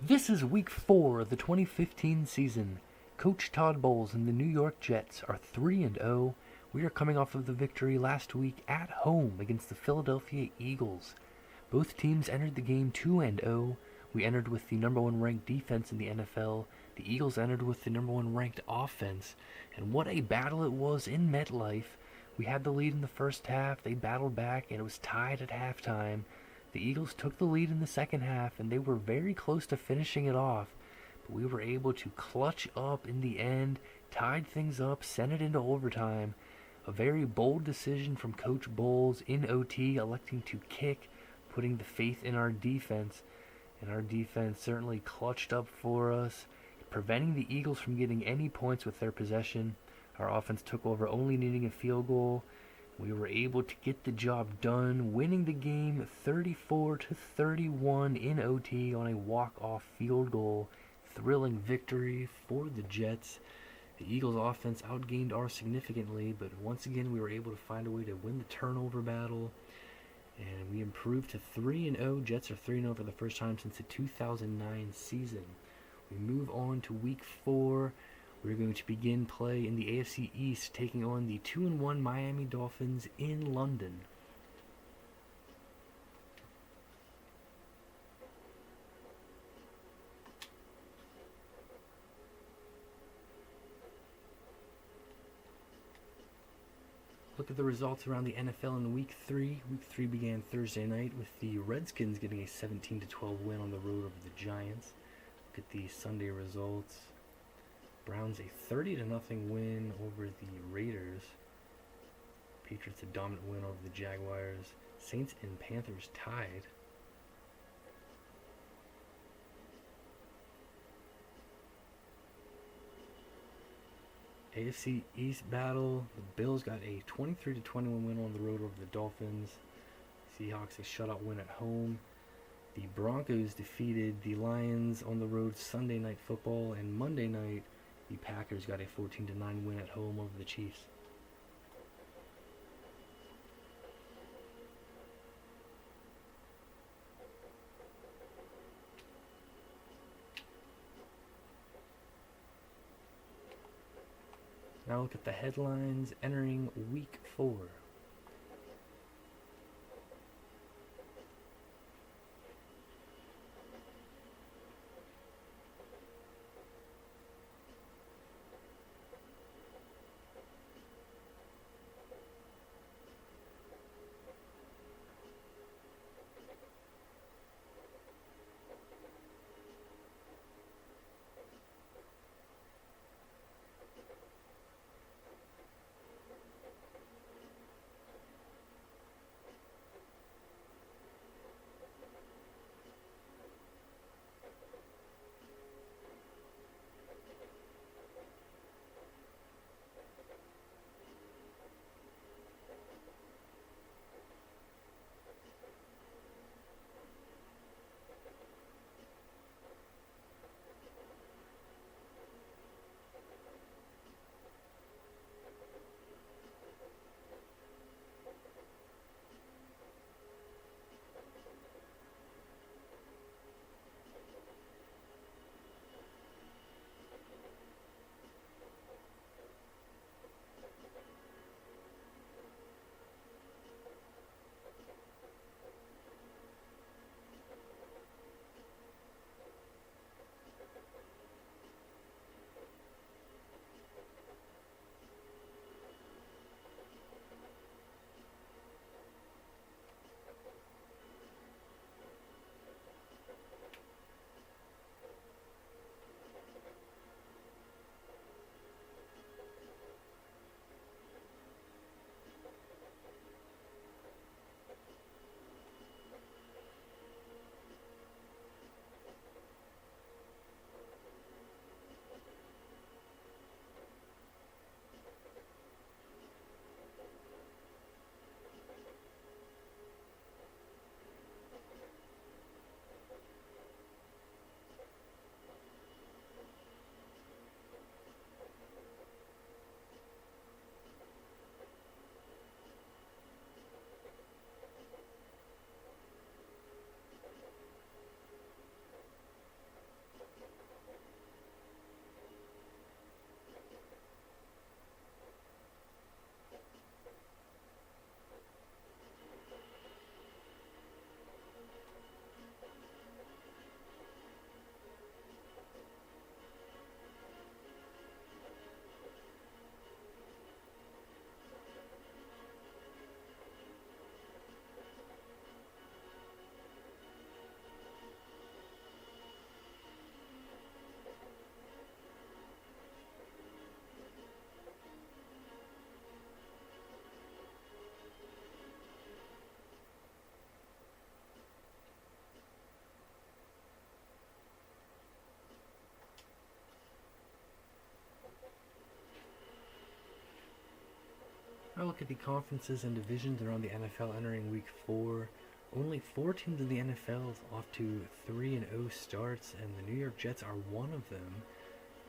This is week 4 of the 2015 season. Coach Todd Bowles and the New York Jets are 3-0. We are coming off of the victory last week at home against the Philadelphia Eagles. Both teams entered the game 2-0. We entered with the number 1 ranked defense in the NFL. The Eagles entered with the number 1 ranked offense. And what a battle it was in MetLife. We had the lead in the first half. They battled back and it was tied at halftime. The Eagles took the lead in the second half, and they were very close to finishing it off. But we were able to clutch up in the end, tied things up, sent it into overtime. A very bold decision from Coach Bowles in OT, electing to kick, putting the faith in our defense. And our defense certainly clutched up for us, preventing the Eagles from getting any points with their possession. Our offense took over, only needing a field goal. We were able to get the job done, winning the game 34-31 in OT on a walk-off field goal. Thrilling victory for the Jets. The Eagles' offense outgained ours significantly, but once again we were able to find a way to win the turnover battle, and we improved to 3-0. Jets are 3-0 for the first time since the 2009 season. We move on to week 4. We're going to begin play in the AFC East, taking on the 2-1 Miami Dolphins in London. Look at the results around the NFL in Week 3. Week 3 began Thursday night with the Redskins getting a 17-12 win on the road over the Giants. Look at the Sunday results. Browns a 30-0 win over the Raiders. Patriots a dominant win over the Jaguars. Saints and Panthers tied. AFC East battle. The Bills got a 23-21 win on the road over the Dolphins. Seahawks a shutout win at home. The Broncos defeated the Lions on the road Sunday Night Football, and Monday night the Packers got a 14-9 win at home over the Chiefs. Now look at the headlines entering Week 4. I look at the conferences and divisions around the NFL entering Week 4. Only 4 teams in the NFL off to 3-0 starts, and the New York Jets are one of them.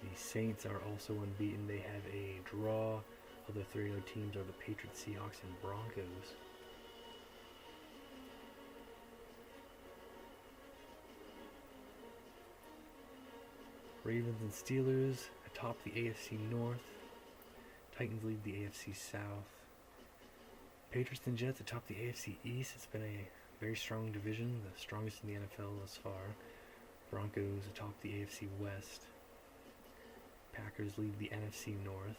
The Saints are also unbeaten. They have a draw. Other 3-0 teams are the Patriots, Seahawks, and Broncos. Ravens and Steelers atop the AFC North. Titans lead the AFC South. Patriots and Jets atop the AFC East. It's been a very strong division, the strongest in the NFL thus far. Broncos atop the AFC West. Packers lead the NFC North.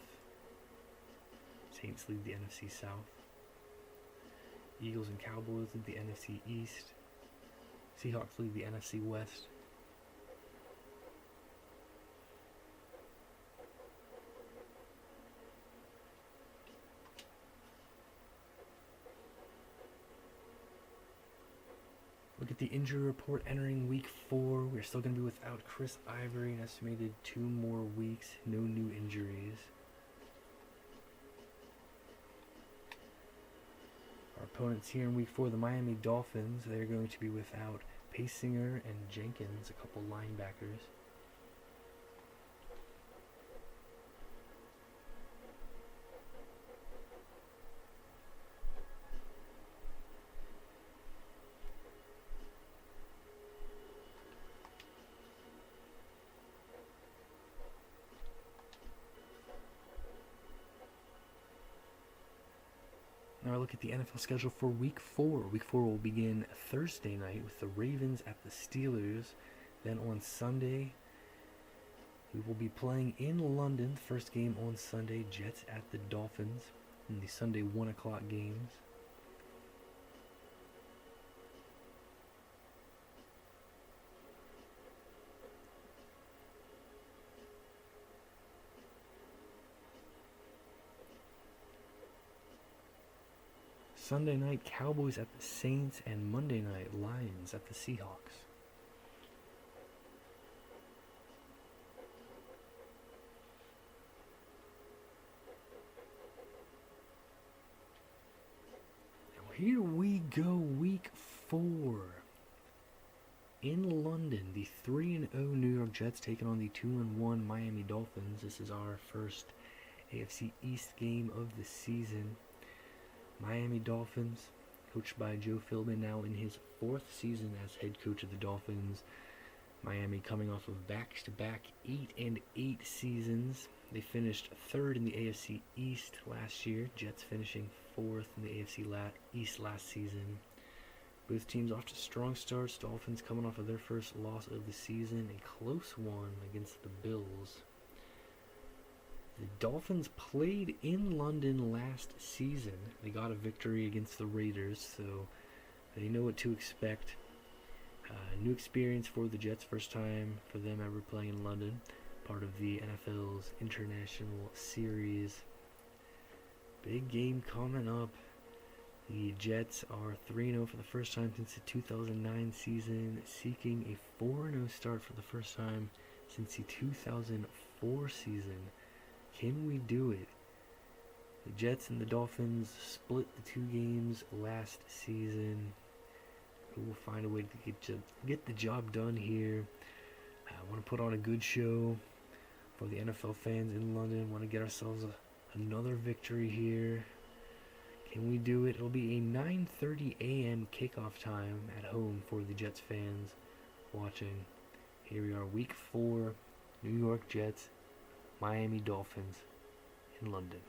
Saints lead the NFC South. Eagles and Cowboys lead the NFC East. Seahawks lead the NFC West. Look at the injury report entering Week 4. We're still going to be without Chris Ivory, an estimated 2 more weeks. No new injuries. Our opponents here in Week 4, the Miami Dolphins. They're going to be without Paysinger and Jenkins, a couple linebackers. Now I look at the NFL schedule for Week 4. Week 4 will begin Thursday night with the Ravens at the Steelers. Then on Sunday, we will be playing in London. First game on Sunday, Jets at the Dolphins in the Sunday 1 o'clock games. Sunday night, Cowboys at the Saints, and Monday night, Lions at the Seahawks. Now here we go, Week 4. In London, the 3-0 New York Jets taking on the 2-1 Miami Dolphins. This is our first AFC East game of the season. Miami Dolphins, coached by Joe Philbin, now in his 4th season as head coach of the Dolphins. Miami coming off of back-to-back 8-8 seasons. They finished 3rd in the AFC East last year. Jets finishing 4th in the AFC East last season. Both teams off to strong starts. Dolphins coming off of their first loss of the season, a close one against the Bills. The Dolphins played in London last season. They got a victory against the Raiders, so they know what to expect. New experience for the Jets, first time for them ever playing in London. Part of the NFL's International Series. Big game coming up. The Jets are 3-0 for the first time since the 2009 season, seeking a 4-0 start for the first time since the 2004 season. Can we do it? The Jets and the Dolphins split the 2 games last season. We'll find a way to get the job done here. I want to put on a good show for the NFL fans in London. Want to get ourselves another victory here. Can we do it? It'll be a 9:30 a.m. kickoff time at home for the Jets fans watching. Here we are, Week 4, New York Jets, Miami Dolphins in London.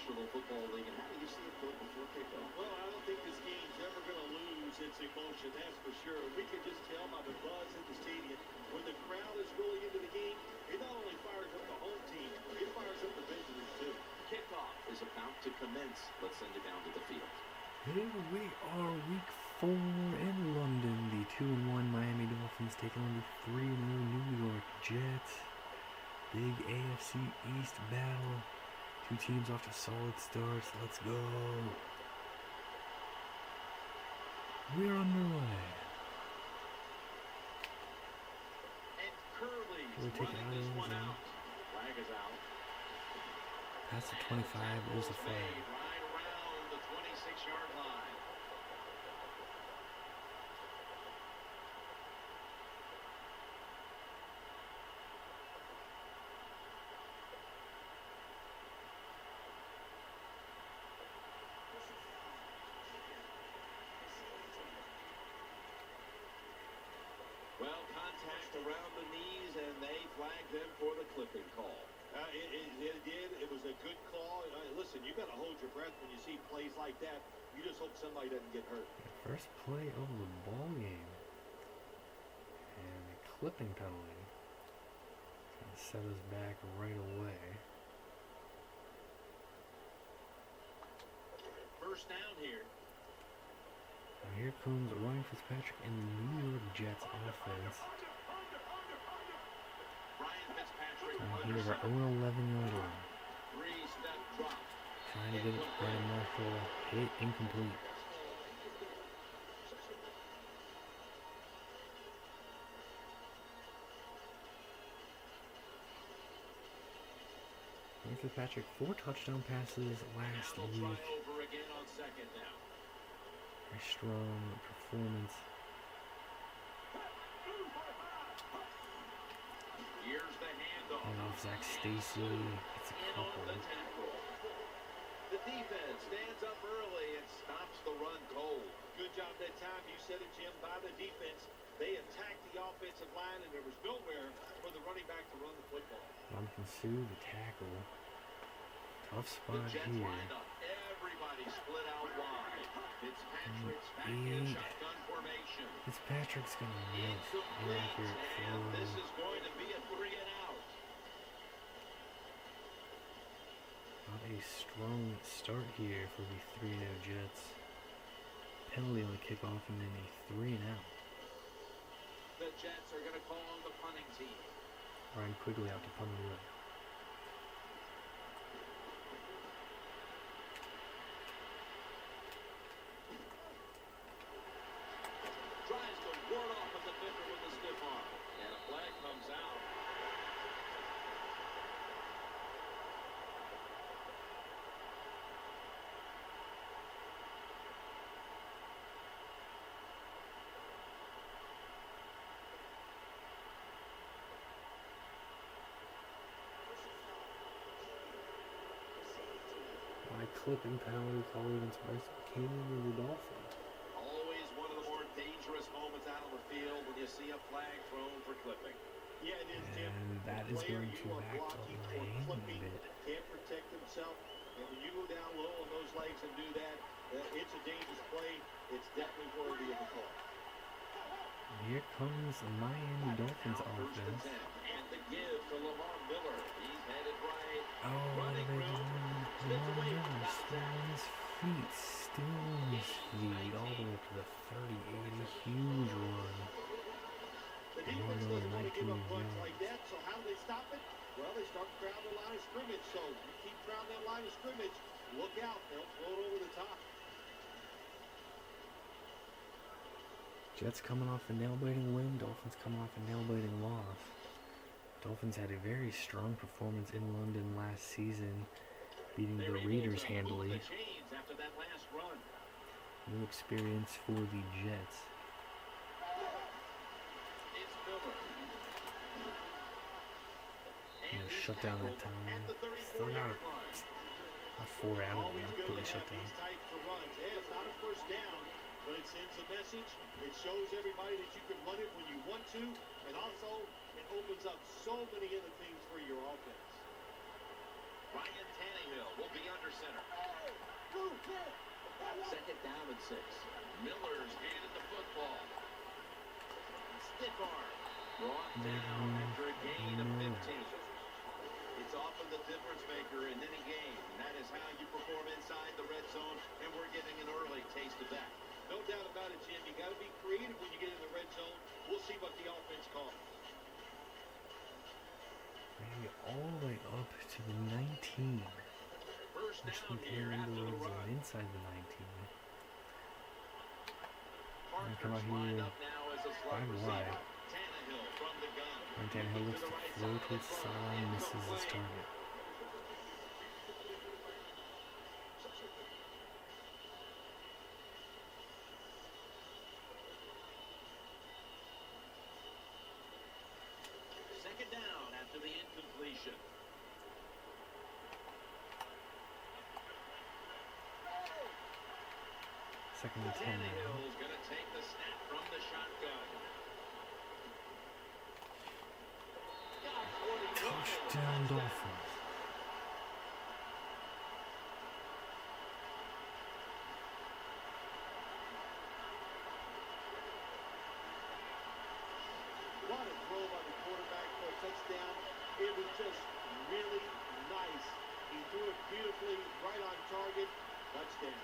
National Football League, and how do you see it go before kickoff? Well, I don't think this game's ever going to lose its emotion, that's for sure. We can just tell by the buzz in the stadium. When the crowd is really into the game, it not only fires up the home team, it fires up the visitors too. Kickoff is about to commence. Let's send it down to the field. Here we are, week 4 in London. The 2-1 Miami Dolphins taking on the 3-0 New York Jets. Big AFC East battle. Two teams off to solid starts. Let's go. We're underway. And Curley's We'll take it out of the end zone. Flag is out. Past the 25, there's a flag. Right around the 26-yard line. Well, contact around the knees, and they flagged them for the clipping call. It did. It was a good call. Listen, you got to hold your breath when you see plays like that. You just hope somebody doesn't get hurt. First play of the ball game. And a clipping penalty. It's going to set us back right away. First down here. Now here comes Ryan Fitzpatrick and the New York Jets offense. Ryan Fitzpatrick. Here's our own 11-yard line. Three-step drop. Trying to get it Brandon Marshall. Hit incomplete. Ryan Fitzpatrick, 4 touchdown passes last week. Over again on second down. Very strong performance. Here's the handoff. And off Zach Stacy. It's a couple. The defense stands up early and stops the run cold. Good job that time. You said it, Jim, by the defense. They attacked the offensive line, and there was nowhere for the running back to run the football. Jonathan Sue, the tackle. Tough spot The Jets Mm, here. lined up. Everybody split out wide. Fitzpatrick's back in shotgun formation. Fitzpatrick's going to miss. Inaccurate And this throw. is going to be a 3 and out. Not a strong start here for the 3-0 Jets. Penalty on the kickoff and then a 3 and out. The Jets are going to call on the punting team. Ryan Quigley out to punt it away. Tries to ward off a defender with a stiff arm. And a flag comes out. By clipping penalty call against Bryce King and the Dolphins. Always one of the more dangerous moments out on the field when you see a flag thrown for clipping. Yeah, it is, Jim. And that is Player going you to are back up blocking the or hand a clipping bit. can't protect himself. And when you go down low on those legs and do that, it's a dangerous play. It's definitely worthy of a call. And here comes the Miami Dolphins Now first and offense. 10. And the give to Lamar Miller. He's headed right. Oh, what are Running they room. doing? Spins away from Lamar contact. still on his feet. Still on his feet. All the way up to the 30-80. Huge run. The defense doesn't want to give up punts like that, so how do they stop it? Well, they start to crowd the line of scrimmage. So you keep crowding that line of scrimmage, look out. They'll throw it over the top. Jets coming off a nail-biting win. Dolphins coming off a nail-biting loss. Dolphins had a very strong performance in London last season, beating the Raiders handily. After that last run. New experience for the Jets. It's Miller. And shut down that time. At the 4 out of 34-yard line. 4 out of Always them. good Completely to shut have down. these types of runs. Yeah, it's not a first down, but it sends a message. It shows everybody that you can run it when you want to, and also it opens up so many other things for your offense. Ryan Tannehill will be under center. Second down and 6. Miller's handed the football. Stiff arm. Brought down after a gain of 15. It's often the difference maker in any game. And that is how you perform inside the red zone, and we're getting an early taste of that. No doubt about it, Jim. You got to be creative when you get in the red zone. We'll see what the offense calls. Maybe all the way up to the 19. First Which down we here came after into the the red run. zone inside the 19. Parker's come out lined here up now as a slot 5 receiver. wide. Tannehill from the gun. And Tannehill looks to throw to his sideline, misses his target. Second down after the incompletion. Second and 10 now. Tannehill's going to take the snap from the shotgun. Touchdown Dolphins. What a throw by the quarterback for a touchdown. It was just really nice. He threw it beautifully, right on target. Touchdown.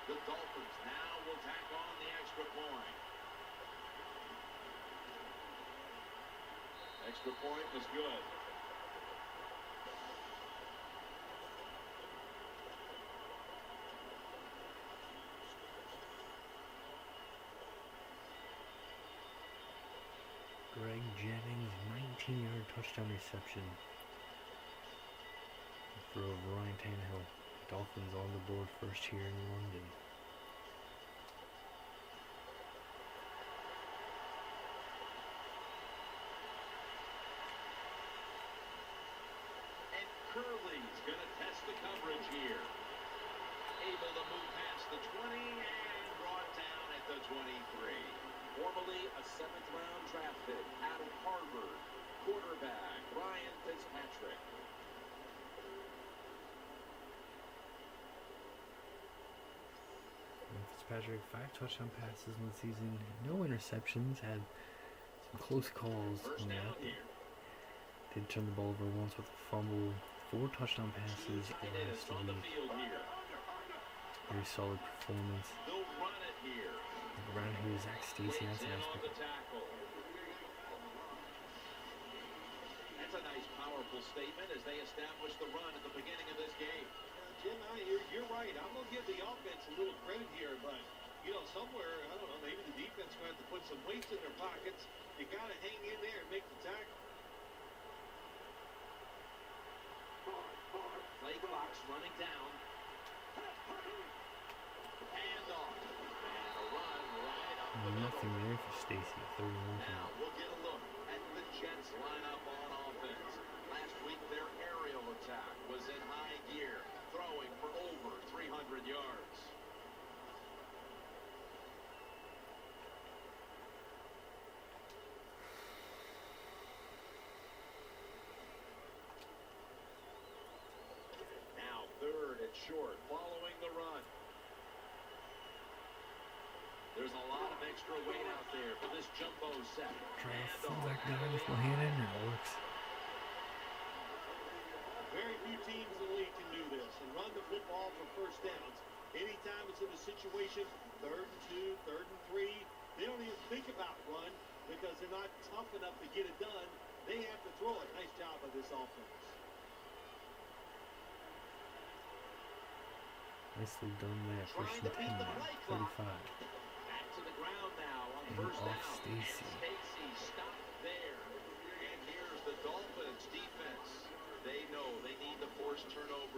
The Dolphins now will tack on the extra point. Extra point was good. Greg Jennings, 19-yard touchdown reception. Throw of Ryan Tannehill. Dolphins on the board first here in London. And Curley's going to test the coverage here. Able to move past the 20 and brought down at the 23. Formerly a 7th-round draft pick out of Harvard. Quarterback Ryan Fitzpatrick. Fitzpatrick, 5 touchdown passes in the season, no interceptions, had some close calls First in down that. here. Did turn the ball over once with a fumble, 4 touchdown passes Tight ends last on the week. field here. Very solid performance. They'll run it here. Around here, Zach Stacy, Waits that's a in nice on pick. the tackle. That's a nice, powerful statement as they establish the run at the beginning of this game. Jim, you're right. I'm going to give the offense a little credit here, but, somewhere, I don't know, maybe the defense going to have to put some weights in their pockets. You got to hang in there and make the tackle. Play clock's running down. Hand off. And a run right up the Nothing middle. there for Stacy, 31 Now count. we'll get a look at the Jets lineup on offense. Last week their aerial attack was in high gear, throwing for over 300 yards. Now third and short, following the run. There's a lot of extra weight out there for this jumbo set. Try to And fall off. back down with Bohannon, and it works. Very few teams in the league can do this and run the football for first downs. Anytime it's in a situation, 3rd and 2, 3rd and 3, they don't even think about run because they're not tough enough to get it done. They have to throw it. Nice job by this offense. Nicely done there. First and 10 now, 35. Back to the ground now on And first off down. Stacy. Stacy stopped there. And here's the Dolphins defense. They know they need to force turnovers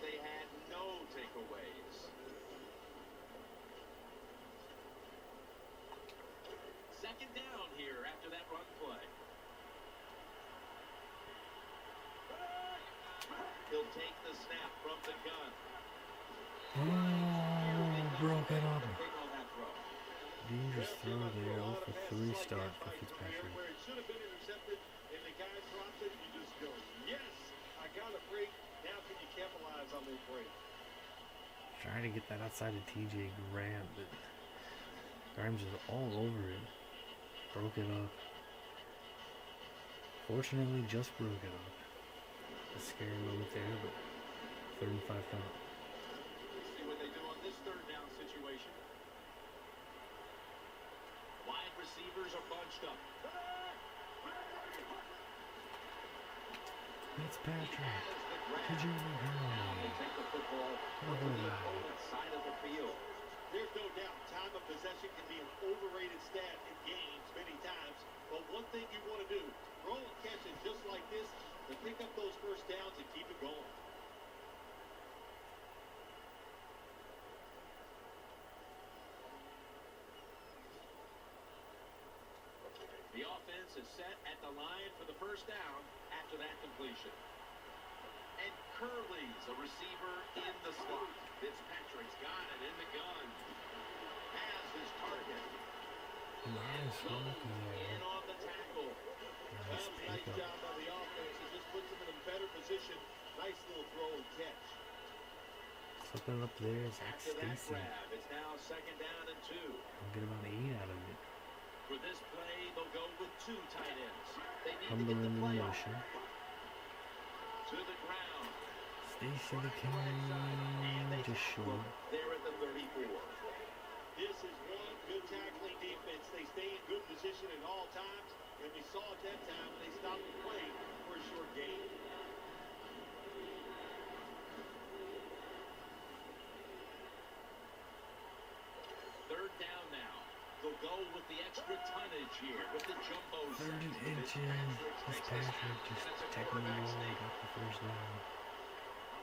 they had no takeaways. Second down here after that run play. He'll take the snap from the gun. Oh, broken up. Take on that throw. Dangerous throw there. 0 for 3 start for Fitzpatrick. Where it should have been intercepted, and the guy drops it, you just go, yes, I got a break. Now can you capitalize on this break? Trying to get that outside of TJ Graham, but Grimes is all over it. Broke it up. Fortunately, just broke it up. A scary moment there, but 35 count. Let's see what they do on this third down situation. Wide receivers are bunched up. Fitzpatrick. TJ They Graham. take the football to the opponent's side of the field. There's no doubt time of possession can be an overrated stat in games many times, but one thing you want to do, throw and catch it just like this to pick up those first downs and keep it going. The offense is set at the line for the first down after that completion. And Curley's a receiver in the slot. Fitzpatrick's got it in the gun. Has his target. Nice work In there. on the tackle. Nice Nice pickup. job by the offense. It just puts them in a better position. Nice little throw and catch. Slipping up there is Zach After that Stacy. grab, it's now second down and 2. I'll get about 8 out of it. For this play, they'll go with 2 tight ends. They need to get Cumberland the in play off. motion. To the ground. Stacy the carry, just short. They're at the 34. This is one good tackling defense. They stay in good position at all times, and we saw at that time when they stopped the play for a short gain. Third down now. They'll go with the extra tonnage here with the jumbo. 30 inches. Fitzpatrick just tackling the ball, got the first down.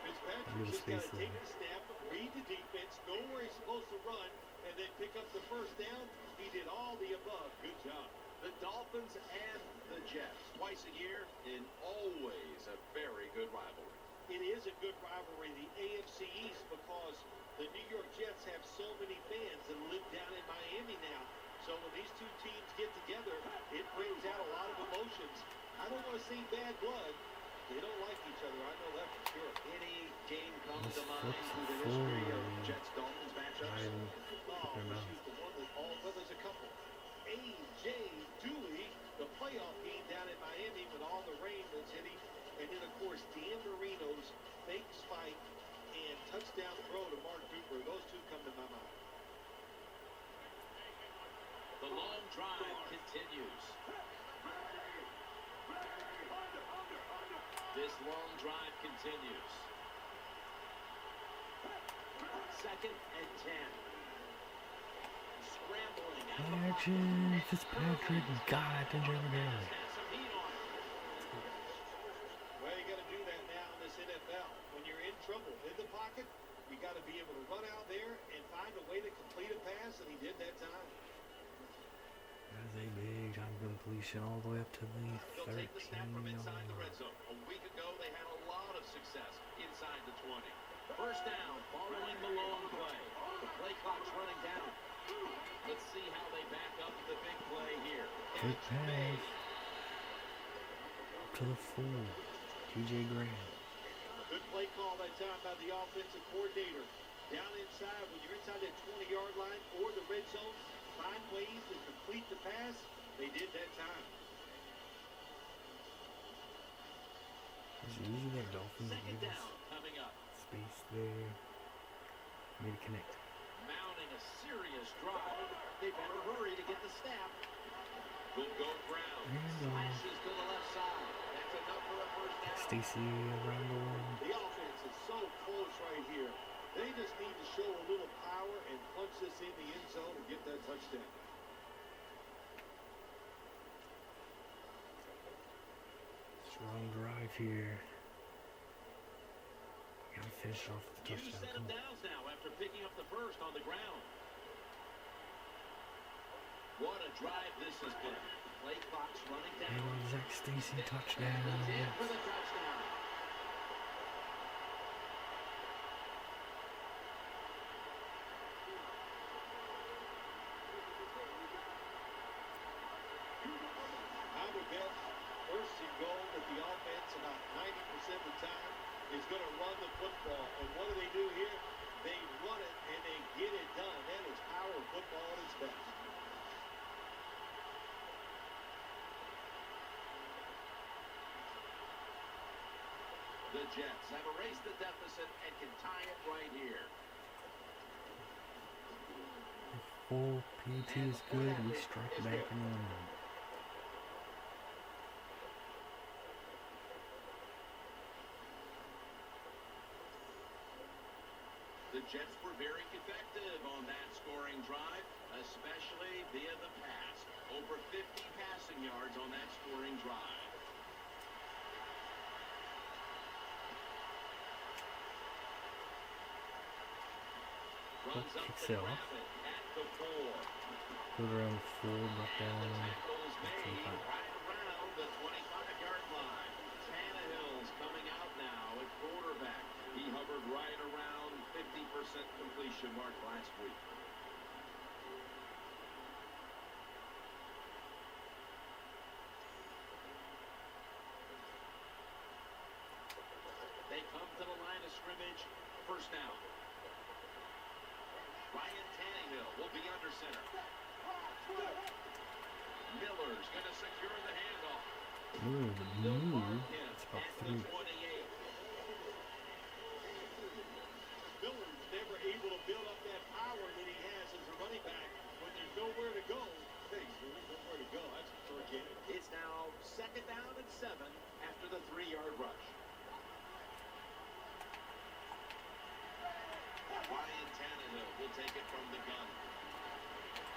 Fitzpatrick Little just got space to take there. the snap, read the defense, know where he's supposed to run, and then pick up the first down. He did all the above. Good job. The Dolphins and the Jets. Twice a year in always a very good rivalry. It is a good rivalry, the AFC East, because the New York Jets have so many fans that live down in Miami now. So when these two teams get together, it brings out a lot of emotions. I don't want to see bad blood. They don't like each other. I know that for sure. Any game comes This to mind flips through the it history of forward. Jets-Dolphins matchups? Right. Oh, Their mouth. shoot, the one that all, well, there's a couple. A.J. Dooley, the playoff game down in Miami with all the rain that's hitting. And then, of course, Dan Marino's fake spike and touchdown throw to Mark Cooper. Those two come to my mind. The long drive continues. This long drive continues. Second and 10. Scrambling at the pocket. Action! Fitzpatrick got it to Jeremy Graham. Has some heat on it. Well, you got to do that now in this NFL. When you're in trouble in the pocket, you got to be able to run out there and find a way to complete a pass, and he did that time. That is a big time completion all the way up to the They'll take the snap from 13 inside the red yard. zone. A week ago, they had a lot of success inside the 20. First down, following the long play. The play clock's running down. Let's see how they back up the big play here. Good Catch pass. made. Up to the 4. TJ Graham. Good play call that time by the offensive coordinator. Down inside, when you're inside that 20-yard line or the red zone, find ways to complete the pass. They did that time. It's usually that Dolphins Second give us down coming up. space there. Made it connect. Mounting a serious drive. They better hurry to get the snap. Will go ground. Slashes to the left side. That's enough for a first down. Stacy around the one. The offense is so close right here. They just need to show a little power and punch this in the end zone and get that touchdown. Strong drive here. Gotta finish off the Two set touchdown. of downs now after picking up the first on the ground. What a drive this has been. Play clock's running down. And Zach Stacy touchdown. He's in Yes. for the touchdown. I would bet first and goal that the offense about 90% of the time is going to run the football. And what do here? They run it and they get it done. That is power football at its best. The Jets have erased the deficit and can tie it right here. Full PT is good. We strike back in London. The Jets were very effective on that scoring drive, especially via the pass. Over 50 passing yards on that scoring drive. Runs up Kicks to it off. grab it at the 4. Put around 4, brought And the down tackle's made 25. right around the 25-yard line. Tannehill's coming out now at quarterback. He hovered right around 50% completion mark last week. They come to the line of scrimmage. First down. Ryan Tannehill will be under center. Miller's going to secure the handoff. Ooh, the They'll move. mark him It's about at the 3. 28. Miller's never able to build up that power that he has as a running back when there's nowhere to go. Hey, there's nowhere to go. That's a short game. It's now second down and 7 after the 3-yard rush. Ryan Tannehill will take it from the gun.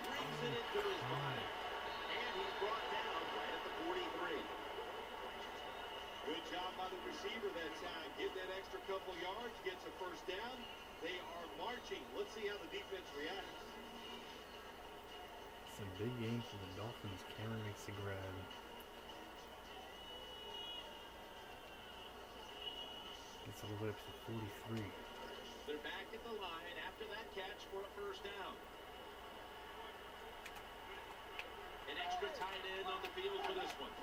Brings it into his body. And he's brought down right at the 43. Good job by the receiver that time. Get that extra couple yards, gets a first down. They are marching. Let's see how the defense reacts. It's a big game for the Dolphins. Cameron makes the grab. Gets all the way up to 43. They're back at the line after that catch for a first down. An extra tight end on the field for this one.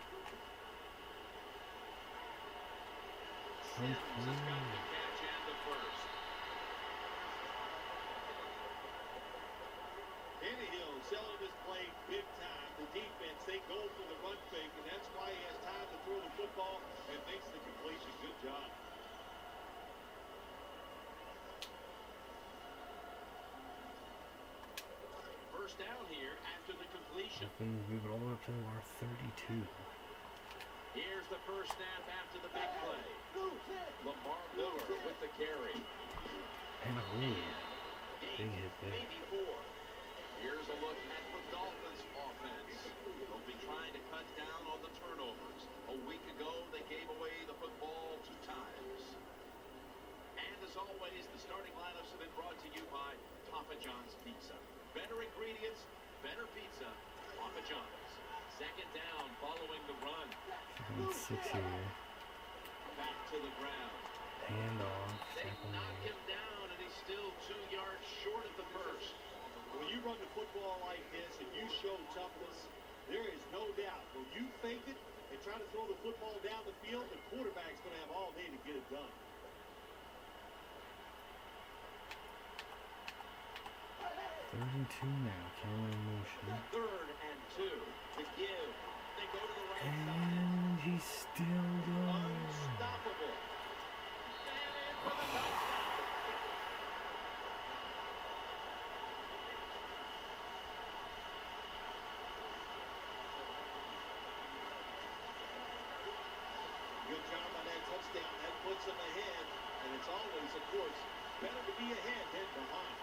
Sims has got the catch and the first. Tannehill selling this play big time. The defense, they go for the run fake, and that's why he has time to throw the football and makes the completion. Good job. First down here after the completion. Dolphins move it all the way up to our 32. Here's the first snap after the big play. Lamar Miller with the carry. And a hole. Big 8, hit there. maybe 4. Here's a look at the Dolphins offense. They'll be trying to cut down on the turnovers. A week ago, they gave away the football 2 times. And as always, the starting lineups have been brought to you by Papa John's Pizza. Better ingredients, better pizza, Papa John's. Second down following the run. 6 here. Back to the ground. Handoff. They Second knock down. him down, and he's still 2 yards short of the first. When you run the football like this and you show toughness, there is no doubt. When you fake it and try to throw the football down the field, the quarterback's going to have all day to get it done. Third and 2 now. Cameron in motion. 3rd and 2 to give. They go to the right side. And he's still going. Unstoppable. And in for the touchdown. Good job on that touchdown. That puts them ahead. And it's always, of course, better to be ahead than behind.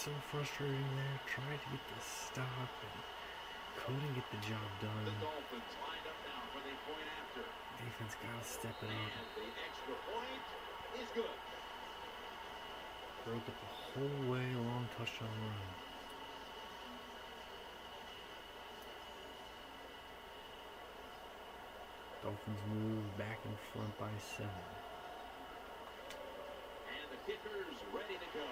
so frustrating there. Tried to get the stop and couldn't get the job done. The Dolphins lined up now for the point after. Defense gotta step it up. And the extra point is good. Broke it the whole way, long touchdown run. Dolphins move back in front by 7. And the kicker's ready to go.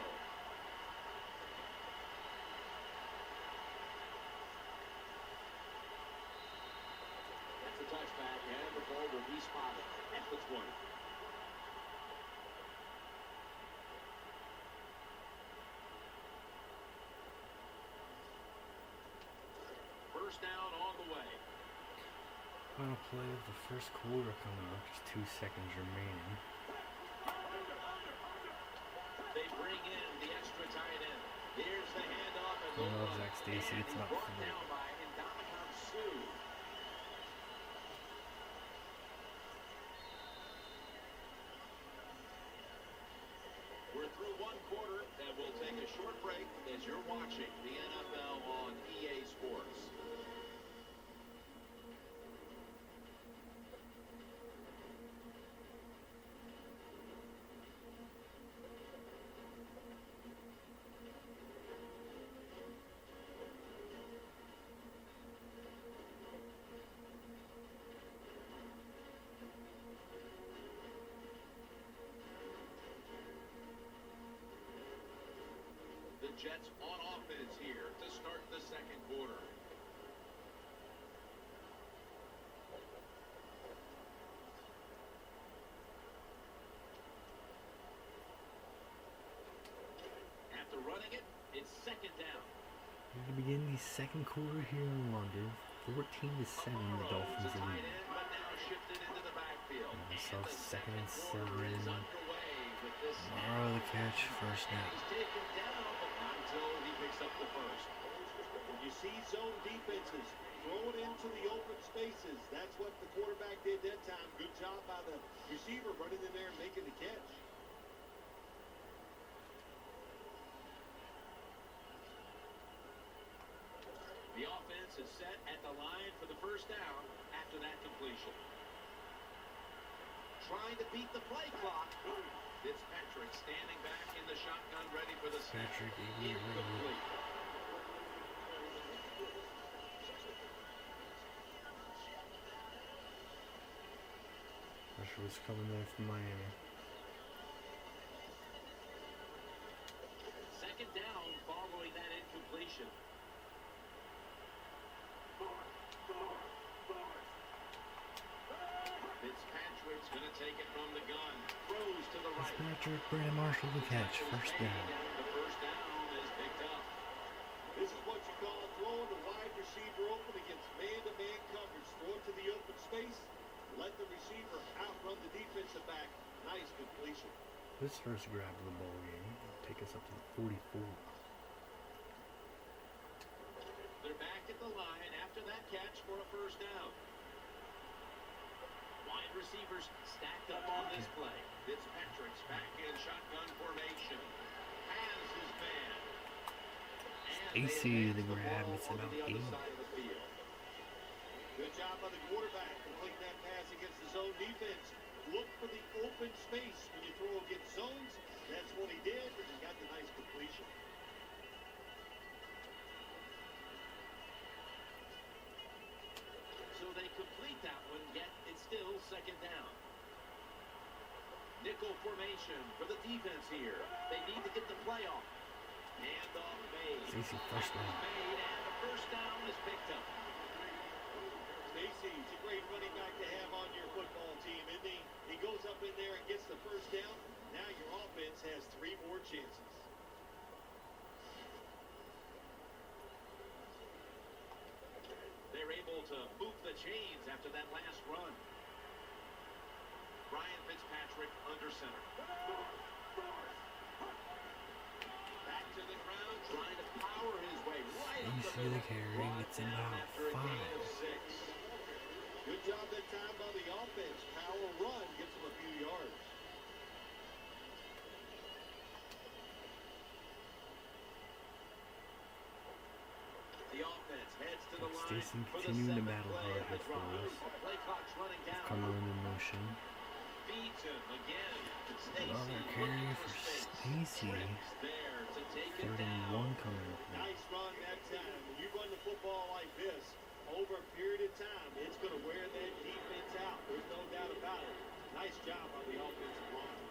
That's a touchback, and the ball will be spotted at the 20. First down on the way. Final play of the first quarter coming up. Just 2 seconds remaining. They bring in the extra tight end. Here's the handoff. Oh, Zach Stacy, it's not brought fair. down by Indomitian Sue. We're through one quarter, and we'll take a short break as you're watching the NFL on EA Sports. The Jets on offense here to start the second quarter. After running it, it's second down. We're going to begin the second quarter here in London. 14-7, the Dolphins Tight lead. end, but now shifted into the backfield. And so And the second and quarter 7. is underway with this Morrow the catch, first down. He's taken down, but not until he picks up the first. When you see zone defenses throw it into the open spaces, that's what the quarterback did that time. Good job by the receiver running in there and making the catch. The offense is set at the line for the first down after that completion. Trying to beat the play clock. Fitzpatrick standing back in the shotgun, ready for the snap. Patrick, idiot, Incomplete. Pressure was coming there from Miami. Second down following that incompletion. Fitzpatrick's going to take it from the gun. Throws to the right. Fitzpatrick, Brandon Marshall the catch, first down. The first down is picked up. This is what you call throwing the wide receiver open against man-to-man coverage. Throw it to the open space. Let the receiver outrun the defensive back. Nice completion. This first grab of the ball game will take us up to the 44. They're back at the line after that catch for a first down. Wide receivers stacked up on this play. Fitzpatrick's back in shotgun formation. Has his man. And AC they the advance grab, ball it's onto about the other 8. side of the field. Good job by the quarterback completing that pass against the zone defense. Look for the open space when you throw against zones. That's what he did, and he got the nice completion. So they complete that one, yet it's still second down. Nickel formation for the defense here. They need to get the play off. Handoff made. Stacy, first down. Made, and the first down is picked up. Stacy's a great running back to have on your football team, isn't he? He goes up in there and gets the first down. Now your offense has 3 more chances. They're able to move the chains after that last run. Ryan Fitzpatrick under center. Back to the ground, trying to power his way right up the Stacy the middle. carry Brought gets him down out after a 5. gain of 6. Good job that time by the offense. Power run gets him a few yards. offense heads to the line Stacy for the continuing to 7th battle play hard of the here for drive. us. Play clock's running down. Cumberland in motion. Feeds him again. Another Stacy carry looking for for space. Stacy. Trips there to take it 3rd and down. 1 coming up. Nice run that time. When you run the football like this, over a period of time, it's going to wear that defense out. There's no doubt about it. Nice job on the offensive line.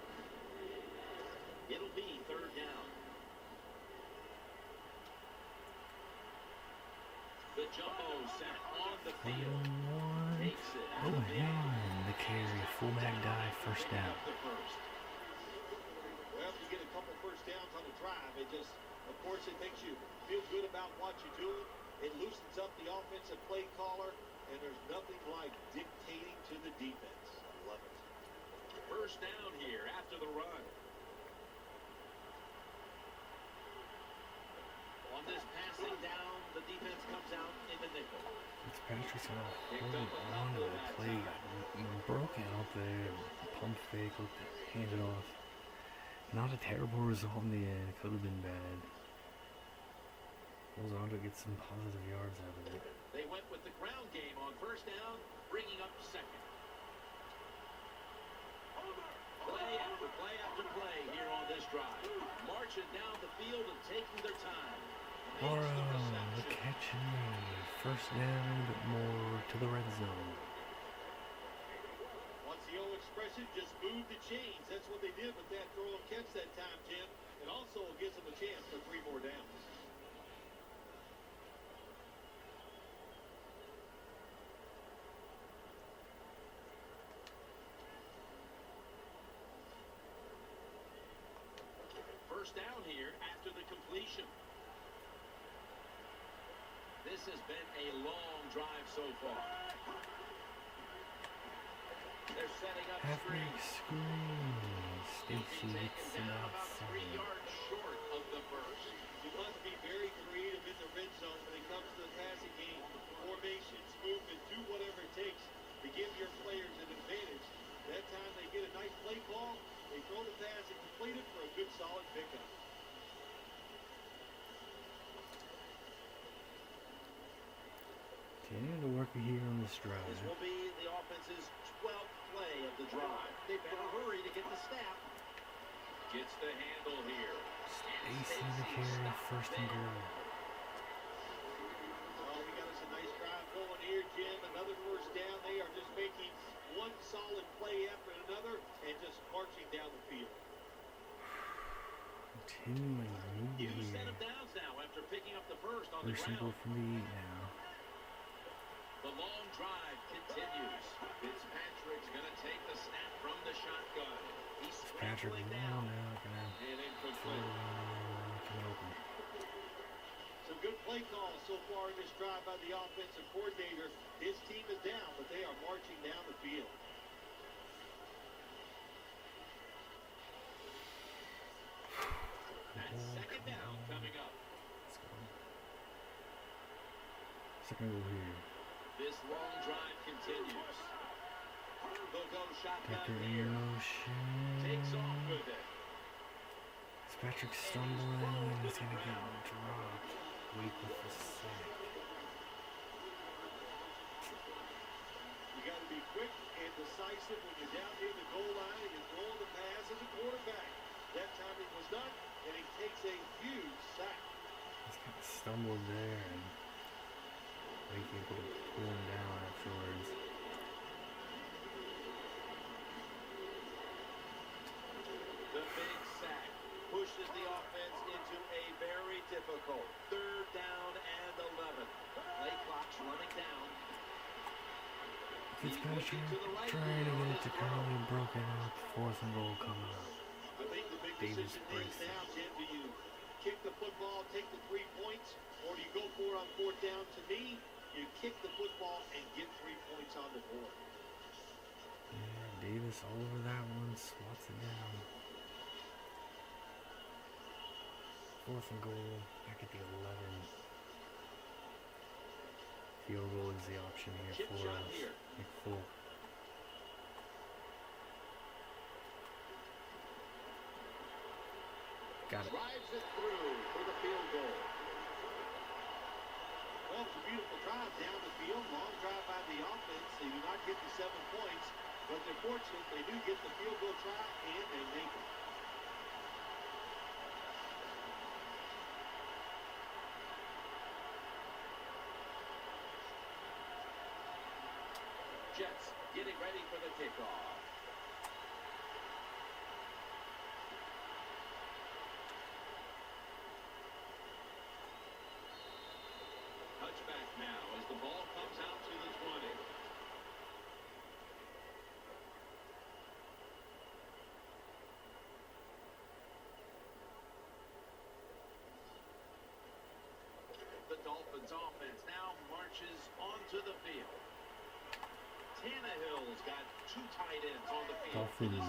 It'll be 3rd down. The jumbo set on the 3rd field. and 1. Takes it out Oh, of the man, the carry. Fullback dive, 1st Picking down. up the first. Well, you get a couple first downs on the drive. It just, of course, it makes you feel good about what you're doing. It loosens up the offensive play caller, and there's nothing like dictating to the defense. I love it. First down here after the run. On this passing down, the defense comes out in the nickel. Fitzpatrick's gonna hold on to the play. He broke out there. Pump fake, looked at, handed off. Not a terrible result in the end. Could have been bad. Goes on to get some positive yards out of it. They went with the ground game on first down, bringing up 2nd. Play after play here on this drive. Marching down the field and taking their time. Makes the The reception. catch and made. 1st down, but more to the red zone. What's the old expression? Just move the chains. That's what they did with that throw and catch that time, Jim. It also gives them a chance for 3 more downs. First down here after the completion. This has been a long drive so far. They're setting up Halfback screen. screen. Stacy gets Taken him down about 3 outside. yards short of the first. You must be very creative in the red zone when it comes to the passing game. Formations, movement, do whatever it takes to give your players an advantage. That time they get a nice play call, they throw the pass and complete it for a good solid pickup. Continuing to work here on this drive. This will be the offense's 12th play of the drive. They better hurry to get the snap. Gets the handle here. Stacy the carry, 1st and goal. Oh, we got us a nice drive going here, Jim. Another first down. They are just making one solid play after another and just marching down the field. Continuing to move You here. set him down now after picking up the first on the 1st and ground. goal from the 8 now. The long drive continues. Fitzpatrick's going to take the snap from the shotgun. He's Patrick scrambling down down. now, gonna And incomplete. coming open. Some good play calls so far in this drive by the offensive coordinator. His team is down, but they are marching down the field. That's 2nd down coming up. Let's go. 2nd goal here. This long drive continues. They'll go shotgun Tucker in here. motion. Takes off with it. Patrick stumbling. He's gonna get dropped. Wake with the sack. You got to be quick and decisive when you're down near the goal line and you're throwing the pass as a quarterback. That time it was done, and he takes a huge sack. He's kind of stumbled there and Wake able to pull him down afterwards. The big sack pushes the offense into a very difficult 3rd down and 11. Play clock's running down. Fitzpatrick trying to get it to Curly, broken up. 4th and goal coming up. I think the big Davis decision breaks is now, Jim, do you kick the football, take the 3 points, or do you go for it on 4th down? To me, you kick the football and get 3 points on the board. Yeah, Davis all over that one, swats it down. 4th and goal, back at the 11. Field goal is the option here Chip for shot us. here. McFull. Got it. Drives it through for the field goal. Well, down the field. Long drive by the offense. They do not get the 7 points, but they're fortunate. They do get the field goal try, and they make it. Jets getting ready for the kickoff. Touchback now as the ball comes out to the 20. The Dolphins offense now marches onto the field. Tannehill's got 2 tight ends on the field. Dolphins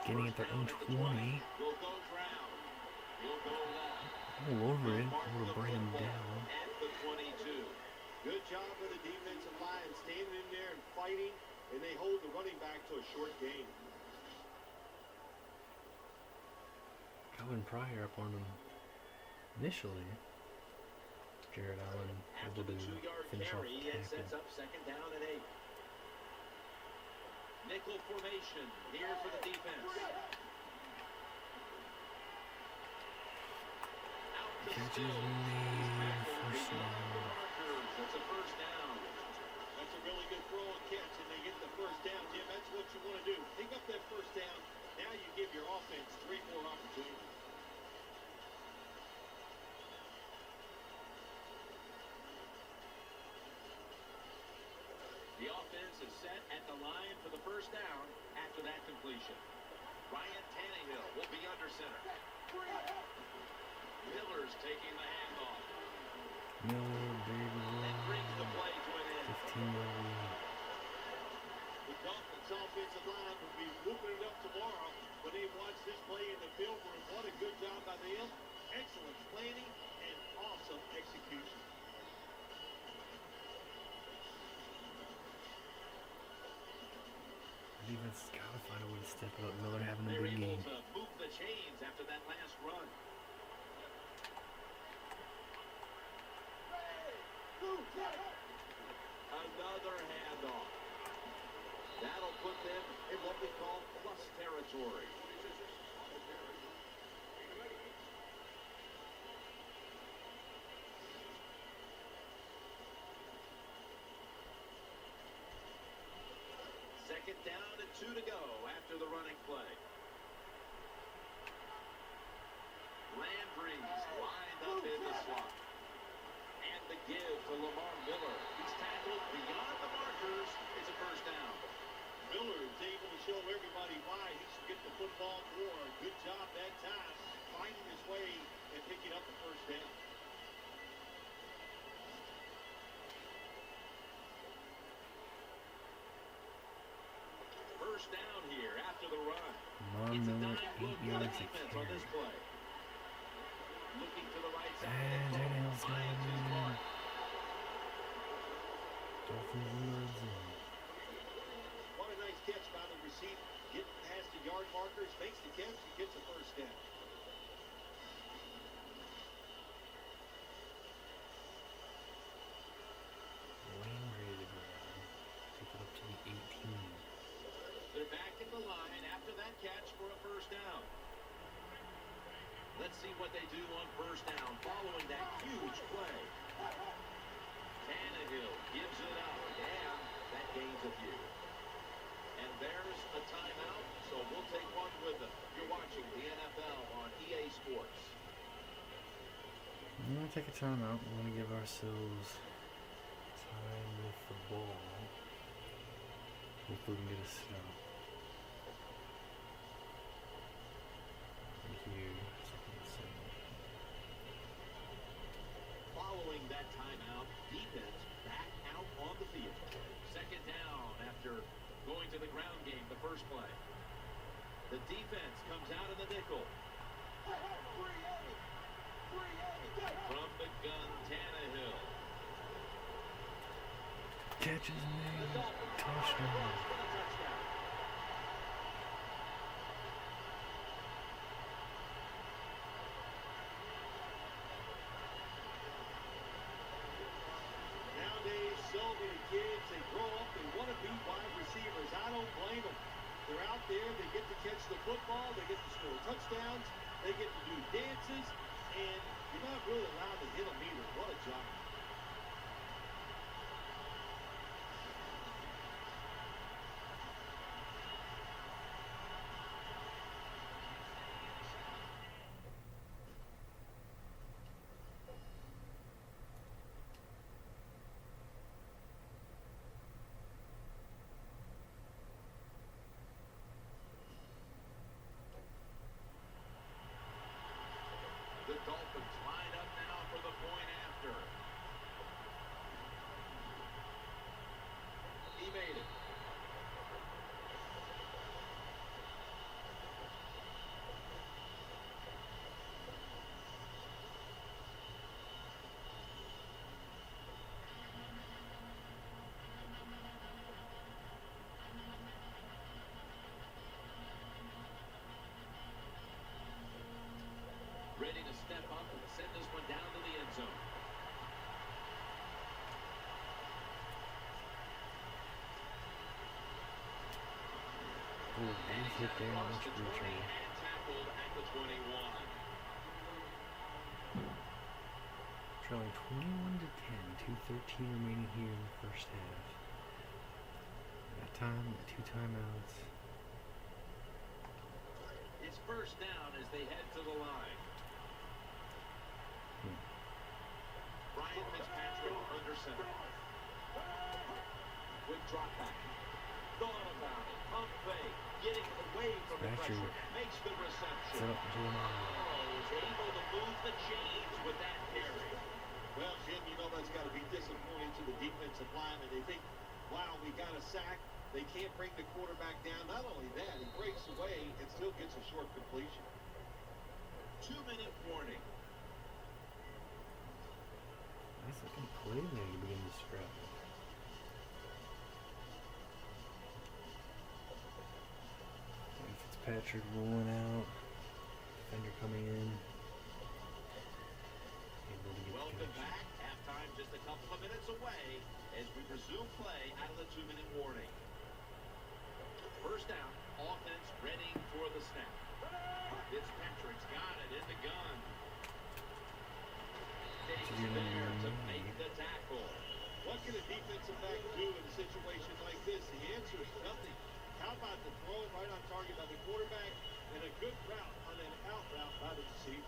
getting at their own 20. Will go ground. He'll go left. All over it. We'll bring him down. At the 22. Good job of the defensive line standing in there and fighting, and they hold the running back to a short gain. Calvin Pryor up on him initially. Jared Allen After able the to 2-yard finish off carry, the it sets tackle. up 2nd down and 8. Nickel formation here for the defense. Out to Catches Stills. me. First Beyond down. the markers. That's a 1st down. That's a really good throw and catch, and they get the 1st down. Jim, that's what you want to do. Pick up that 1st down. Now you give your offense 3 more opportunities. The offense is set at the line for the 1st down after that completion. Ryan Tannehill will be under center. Miller's taking the handoff. Miller, big And brings the run. play to an end. 15-yard lead. The Dolphins offensive line will be whooping it up tomorrow when they watch this play in the film room. What a good job by them. Excellent planning and awesome execution. Defense has got to find a way to step up. Miller having a They're big able game. to move the chains after that last run. Another handoff. That'll put them in what we call plus territory. Second down and 2 to go after the running play. Landry's lined up in the slot. And the give to Lamar Miller. He's tackled beyond the markers. It's a 1st down. Miller is able to show everybody why he should get the football more. Good job that time, finding his way and picking up the 1st down. First down here after the run. Lamar It's a Miller, dime look 8 for the yards a defense on this carry. play. Looking to the right side. And Tannehill's got Finds his him. mark. Dolphins in the red zone. What a nice catch by the receiver. Getting past the yard markers, makes the catch, and gets a 1st down. Landry to grab. Take it up to the 18. They're back at the line after that catch for a 1st down. Let's see what they do on 1st down following that huge play. Tannehill gives it up, and that gains a few. And there's a timeout, so we'll take one with them. You're watching the NFL on EA Sports. We're going to take a timeout. We're going to give ourselves time with the ball. Hopefully we can get a stop. Right here. Second and 7. Following that timeout, defense back out on the field. 2nd down after going to the ground game the 1st play. The defense comes out in the nickel. From the gun, Tannehill. Catches made. The Dolphins Touchdown. for the touchdown. Now don't blame them. They're out there, they get to catch the football, they get to score touchdowns, they get to do dances, and you're not really allowed to hit them either. What a job. The Dolphins line up now for the point after. He made it. Ready to step up and send this one down to the end zone. Oh, big hit there. Across Much the 20 return. and tackled at the 21. Trailing 21-10. 2:13 remaining here in the first half. Got time. Got 2 timeouts. It's first down as they head to the line. Ryan Fitzpatrick under center. Quick drop back. Thought about it. Pump fake. Getting away from the Fitzpatrick pressure. Makes the reception. set up to him. Is able to move the chains with that carry. Well, Jim, you know that's got to be disappointing to the defensive linemen. They think, wow, we got a sack. They can't bring the quarterback down. Not only that, he breaks away and still gets a short completion. 2-minute warning. Nice looking play there to begin the scrap. And Fitzpatrick rolling out. Defender coming in. Able to get the Welcome connection. back. Halftime just a couple of minutes away as we resume play out of the 2-minute warning. First down, offense ready for the snap. Fitzpatrick's got it in the gun. Takes it there to make the tackle. What can a defensive back do in a situation like this? The answer is nothing. How about the throw right on target by the quarterback and a good route on an out route by the receiver?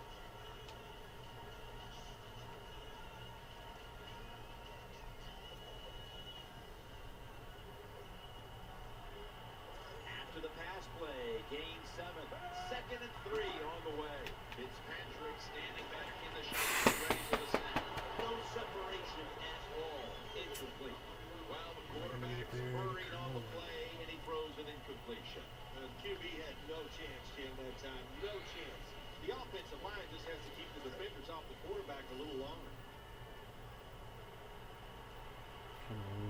After the pass play, gain 7. 2nd and 3 on the way. Fitzpatrick standing back in the shotgun, ready for the snap. No separation at all. Incomplete. While the quarterback hurried on the play and he throws an incompletion. QB had no chance, Jim, that time. No chance. The offensive line just has to keep the defenders off the quarterback a little longer.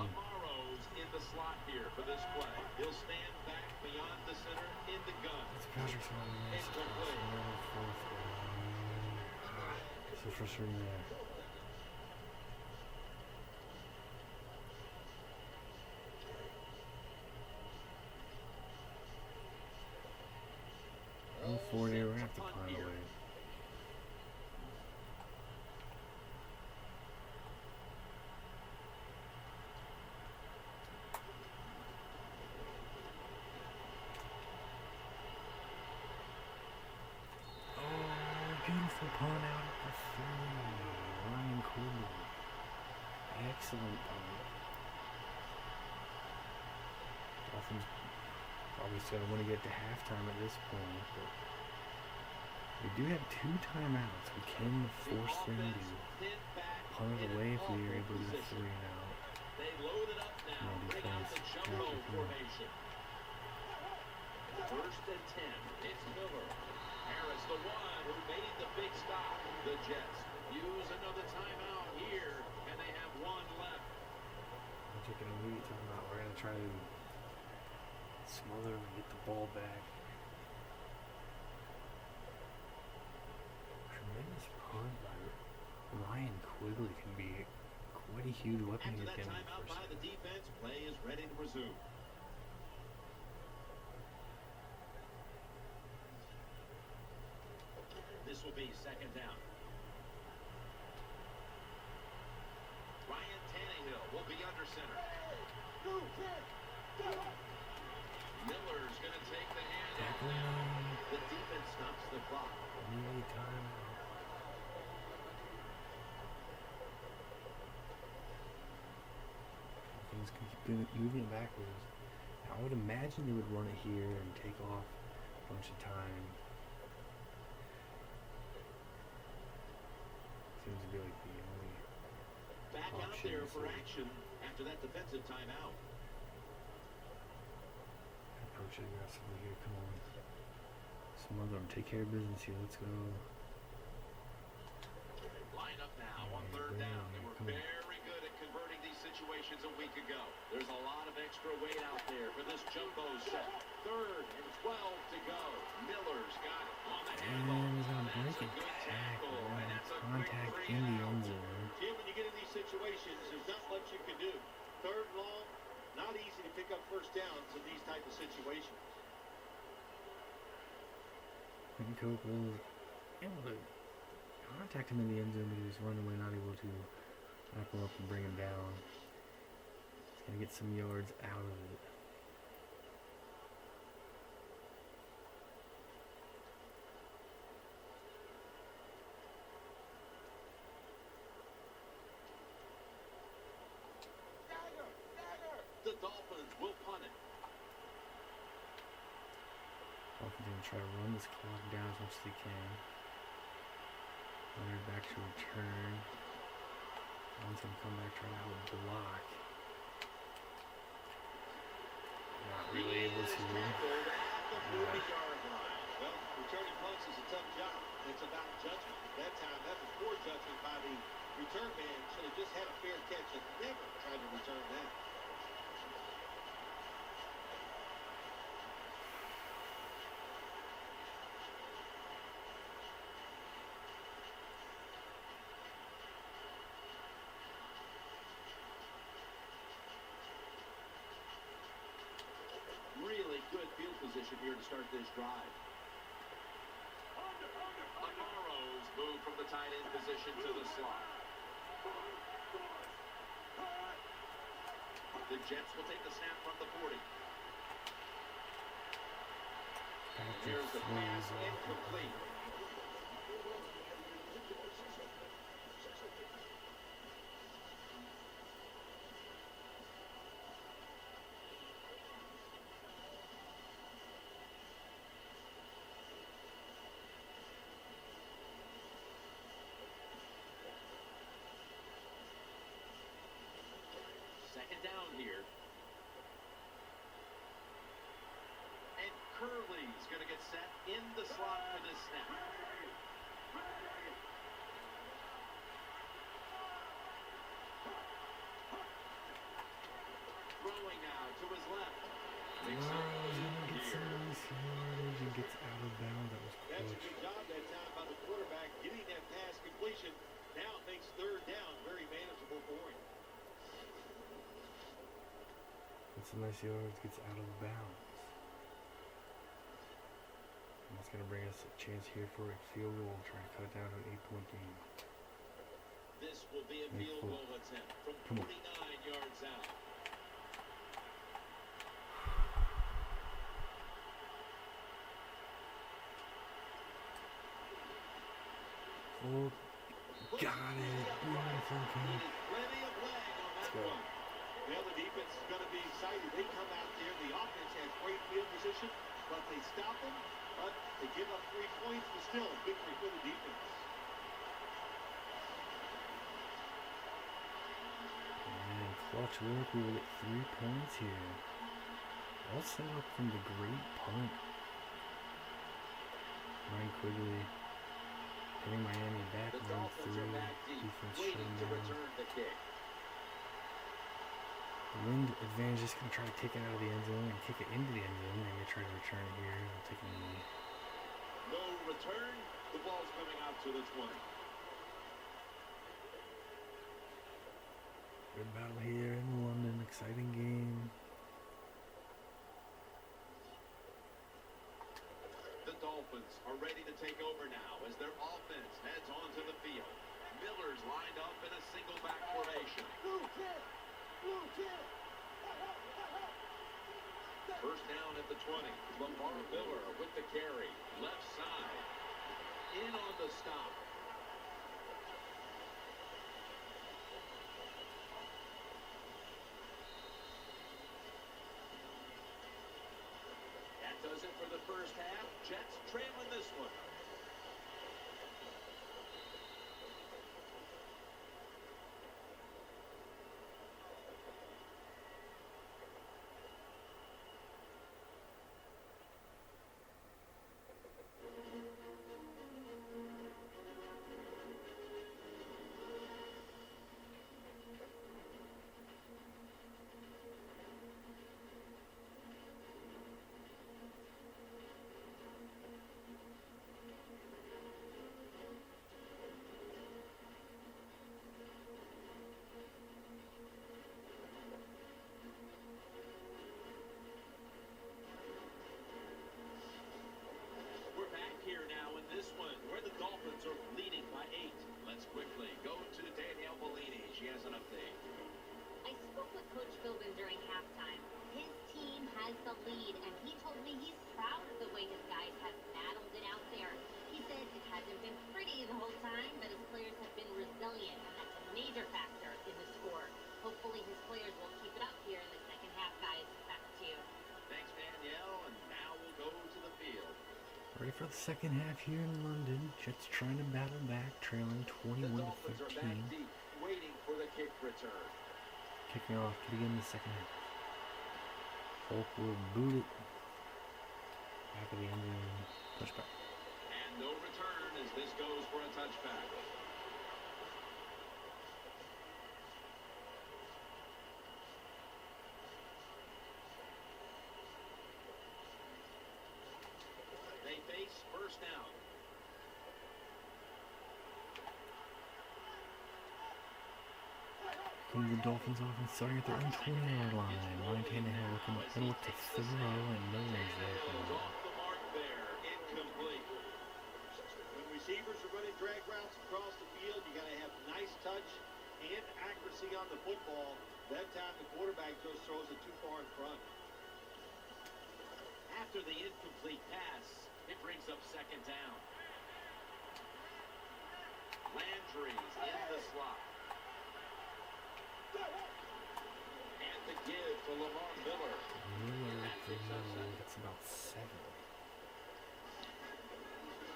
Amaro's in the slot here for this play. He'll stand back beyond the center in the gun. Fitzpatrick's on the nice pass. Another fourth down. So frustrating there. On 40, we're gonna have to punt away. Beautiful punt out at the 3. Ryan Quigley. Excellent punt. Dolphins probably still want to get to halftime at this point, but we do have 2 timeouts. We can force them to punt it away if we are able to get 3 and out. They load it up now. No Bring out defense. the jumbo formation. 1st and 10. It's Miller. Harris, the one who made the big stop. The Jets use another timeout here, and they have 1 left. I'm taking a immediate timeout. We're going to try to smother and get the ball back. Tremendous punt by Ryan Quigley can be quite a huge weapon After to that get in the timeout first by the defense, play is ready to resume. be second down. Ryan Tannehill will be under center. Miller's going to take the handoff now. The defense stops the clock. Nearly time. Things can keep moving backwards. Now, I would imagine they would run it here and take off a bunch of time. Seems to be like the only Back out option. there for action after that defensive timeout. Approach it aggressively here. Come on. Smother them. Take care of business here. Let's go. Line up now on third down. They were very good at converting these situations a week ago. There's a lot of extra weight out there for this jumbo set. 3rd and 12 to go. Miller's got it on the handle. And he's going to break a tackle. Contact in the end zone. Jim, when you get in these situations, there's not much you can do. 3rd and long, not easy to pick up first downs in these type of situations. And Cope was able to contact him in the end zone, but he was running away, not able to knock him up and bring him down. He's going to get some yards out of it. The Dolphins will punt it. Dolphins going to try to run this clock down as much as they can. Leonard back to return. One's going to come back trying to help block. Not really able to. Well, returning punts is a tough job. It's about judgment. That time, that was poor judgment by the return man. Should have just had a fair catch and never tried to return that. Really good field position here to start this drive. Amaro's moved from the tight end position to the slot. The Jets will take the snap from the 40. Here's the pass incomplete. Second down here. And Curley's going to get set in the slot for this snap. Throwing now to his left. Makes Wow, it he easy gets some here. nice yardage and gets out of bounds. That was That's a clutch. good job that time by the quarterback getting that pass completion. Now it makes 3rd down very manageable for him. Gets some nice yards, gets out of bounds. And that's going to bring us a chance here for a field goal, trying to cut it down to an 8-point game. This will be a Make field four. goal attempt from Come on. 49 yards out. Oh, got it. Beautiful kick. Needed plenty of leg on that go. one. Well, the defense is going to be excited. They come out there. The offense has great field position, but they stop them. But they give up 3 points, but still a victory for the defense. And clutch work. We will get 3 points here. All set up from the great punt. Ryan Quigley hitting Miami back The round Dolphins 3. are back deep, Defense waiting shutting to down. return the kick. The wind advantage is going to try to kick it out of the end zone and kick it into the end zone. They're going to try to return it here. They'll take it away. No return. The ball's coming out to the 20. Good battle here in London. Exciting game. The Dolphins are ready to take over now as their offense First down at the 20. Lamar Miller with the carry. Left side. In on the stop. That does it for the first half. Jets trailing this one. Here now in this one, where the Dolphins are leading by 8. Let's quickly go to Danielle Bellini. She has an update. I spoke with Coach Philbin during halftime. His team has the lead, and he told me he's proud of the way his guys have battled it out there. He said it hasn't been pretty the whole time, but his players have been resilient, and that's a major factor in the score. Hopefully his players will keep it up here in the second half, guys. Back to you. Thanks, Danielle, and now we'll go to the field. Ready for the second half here in London. Jets trying to battle back, trailing 21 to 13. Deep, waiting for the kick return. Kicking off to begin the second half. Folk will boot it. Back of the end zone. Touchback. And no return as this goes for a touchback. They face first down. From the Dolphins offense starting at their own 20-yard line. Ryan Tannehill looking middle to throw, and no one's there for him. Off the mark there. Incomplete. When receivers are running drag routes across the field, you got to have nice touch and accuracy on the football. That time the quarterback just throws it too far in front. After the incomplete pass, it brings up second down. Landry's in the slot. And the give to Lamar Miller. That's about 7.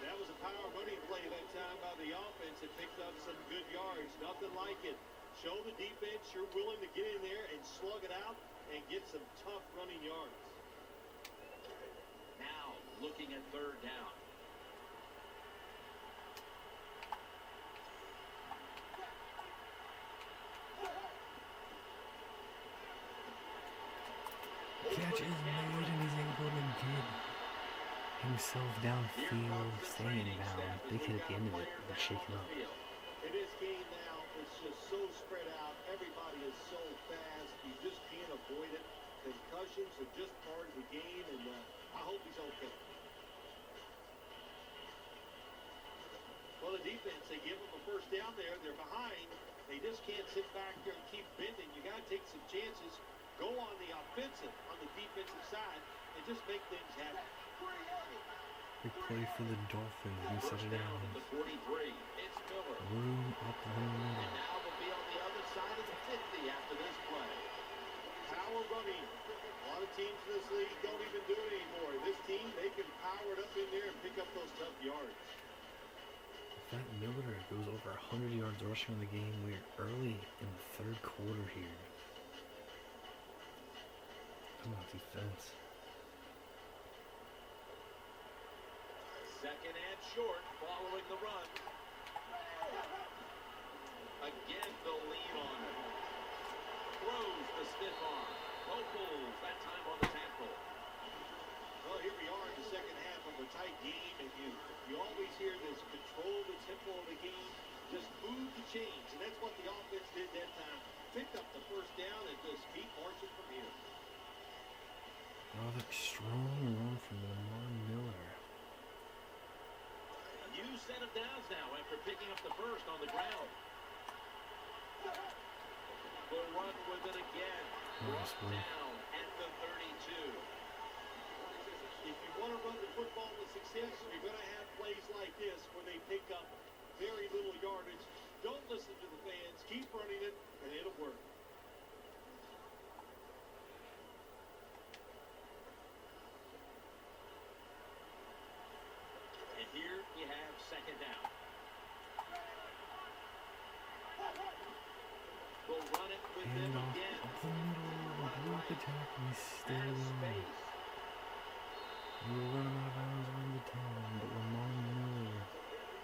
That was a power running play that time by the offense. It picked up some good yards. Nothing like it. Show the defense you're willing to get in there and slug it out and get some tough running yards. Now looking at third down. Catch is made, and he's able to get himself downfield, staying inbound. Big hit at the end of it, but shaken up. In this game now, it's just so spread out. Everybody is so fast. You just can't avoid it. Concussions are just part of the game, and I hope he's okay. Well, the defense, they give them a first down there. They're behind. They just can't sit back there and keep bending. You got to take some chances. Go on the offensive, on the defensive side, and just make things happen. Big play for the Dolphins. We set it down. The 43. It's Miller. Room up the And middle. now they'll be on the other side of the 50 after this play. Power running. A lot of teams in this league don't even do it anymore. This team, they can power it up in there and pick up those tough yards. If that Miller goes over 100 yards rushing in the game, we're early in the third quarter here. Come on, defense. Second and short following the run. Again, the lead on it. Throws the stiff arm. Locals, that time on the tackle. Well, here we are in the second half of a tight game, and you always hear this: control the tempo of the game, just move the chains, and that's what the offense did that time. Picked up the first down and just keep marching from here. Another strong run from Lamar Miller. New set of downs now after picking up the first on the ground. The run with it again. Nice Brought work. down at the 32. success, you're going to have plays like this where they pick up very little yardage. Don't listen to the fans. Keep running it, and it'll work. And here you have second down. We'll run it with them And off again. of the middle, the group attack, we stay Out of there. space. We were running out of bounds around the 10, but Lamar Miller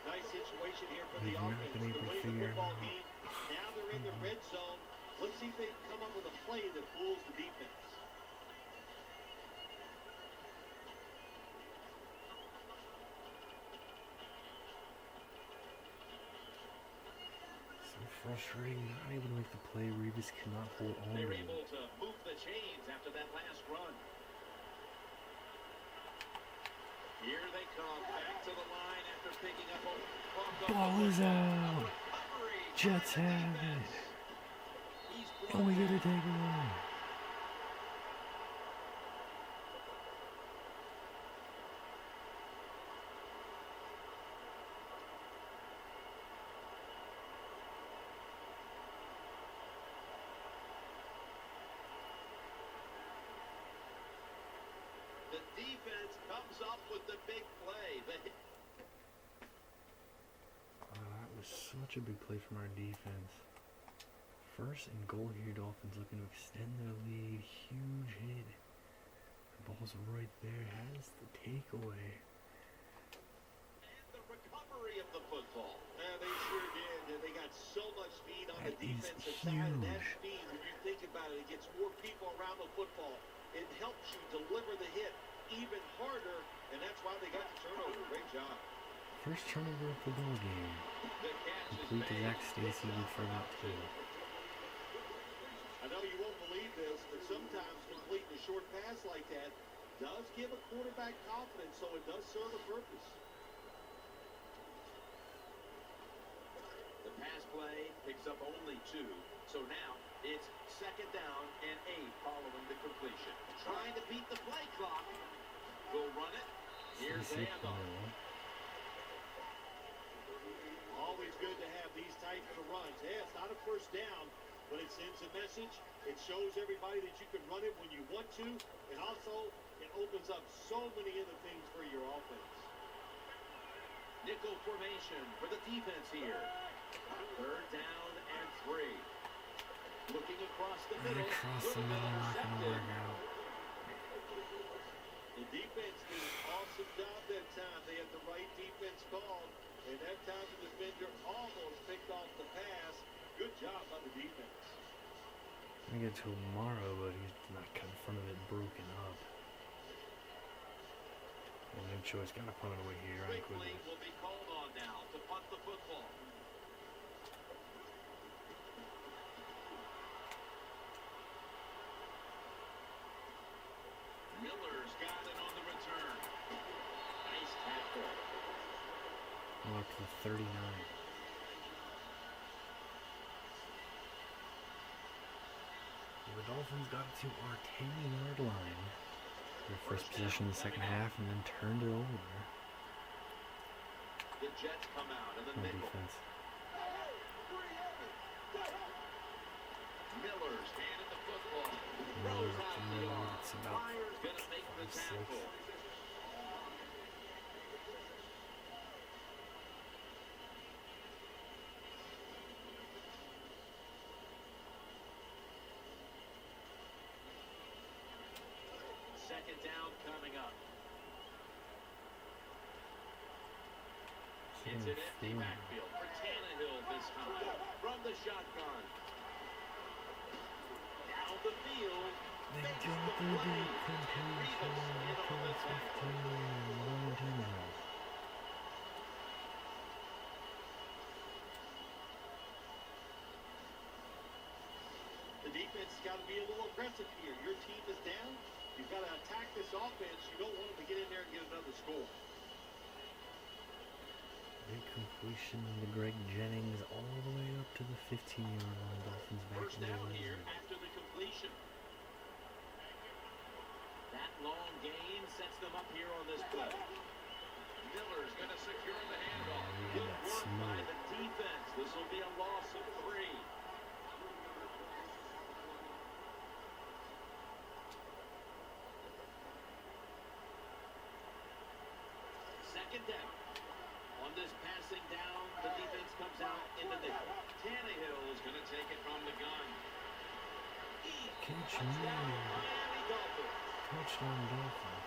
Nice situation here for They've the not offense. been able to They're winning the figure it football out. game. Now they're in the red zone. Let's see if they can come up with a play that fools the defense. so frustrating, not able to make the play. Revis cannot hold on They to were him. able to move the chains after that last run. Here they come back to the line after picking up a Ball is out. recovery. Jets by the have defense. it. He's And we brought get a down. takeaway. The defense comes up with the big play. That was such a big play from our defense. First and goal here, Dolphins looking to extend their lead. Huge hit. The ball's right there, has the takeaway. And the recovery of the football. They sure did. They got so much speed on That the is defensive side. And that huge. speed, when you think about it, it gets more people around the football. It helps you deliver the hit even harder, and that's why they got the turnover. Great job. First turnover of the ball game. The catch is Complete to made. Zach Stacy for about 2. I know you won't believe this, but sometimes completing a short pass like that does give a quarterback confidence, so it does serve a purpose. The pass play picks up only 2. So now it's second down and 8 following the completion. Trying to beat the play clock. We'll run it. Here's the Stacy handoff. Always good to have these types of runs. Yeah, it's not a first down, but it sends a message. It shows everybody that you can run it when you want to, and also it opens up so many other things for your offense. Nickel formation for the defense here. Third down and 3. Looking across the middle. Across the Little middle, bit not going to intercepted. work out. The defense did an awesome job that time. They had the right defense call, and that time the defender almost picked off the pass. Good job by the defense. I'm going to get to tomorrow, but he's not cut in front of it, broken up. And no choice, got to punt it away here. Right, Quickly will be called on now to punt the football. Miller's got it on the return. Nice tackle. Up to the 39. The Dolphins got it to our 10-yard line. Their first possession in the second half, and then turned it over. The Jets come out in the No nickel. defense. Miller's handed the football. Miller Throws up out the the middle. arm. It's about Myers gonna make the 5-6. tackle. Second down coming up. It's an empty backfield for Tannehill this time. From the shotgun. Down the field. They Makes dropped the their play. deep completion. Revis in on the tackle. Ryan Tannehill. The defense has got to be a little aggressive here. Your team is down. You've got to attack this offense. You don't want them to get in there and get another score. Big completion to Greg Jennings all the way up to the 15-yard line. Dolphins back First in the down red here zone. after the completion. That long gain sets them up here on this play. Miller's going to secure the handoff. We Good had that work by smoke. the defense. This will be a loss of 3. Second down. On this passing down, the defense comes out in the nickel. Tannehill is going to take it from the gun. Catch Touchdown, me. Miami Dolphins. Touchdown Dolphins.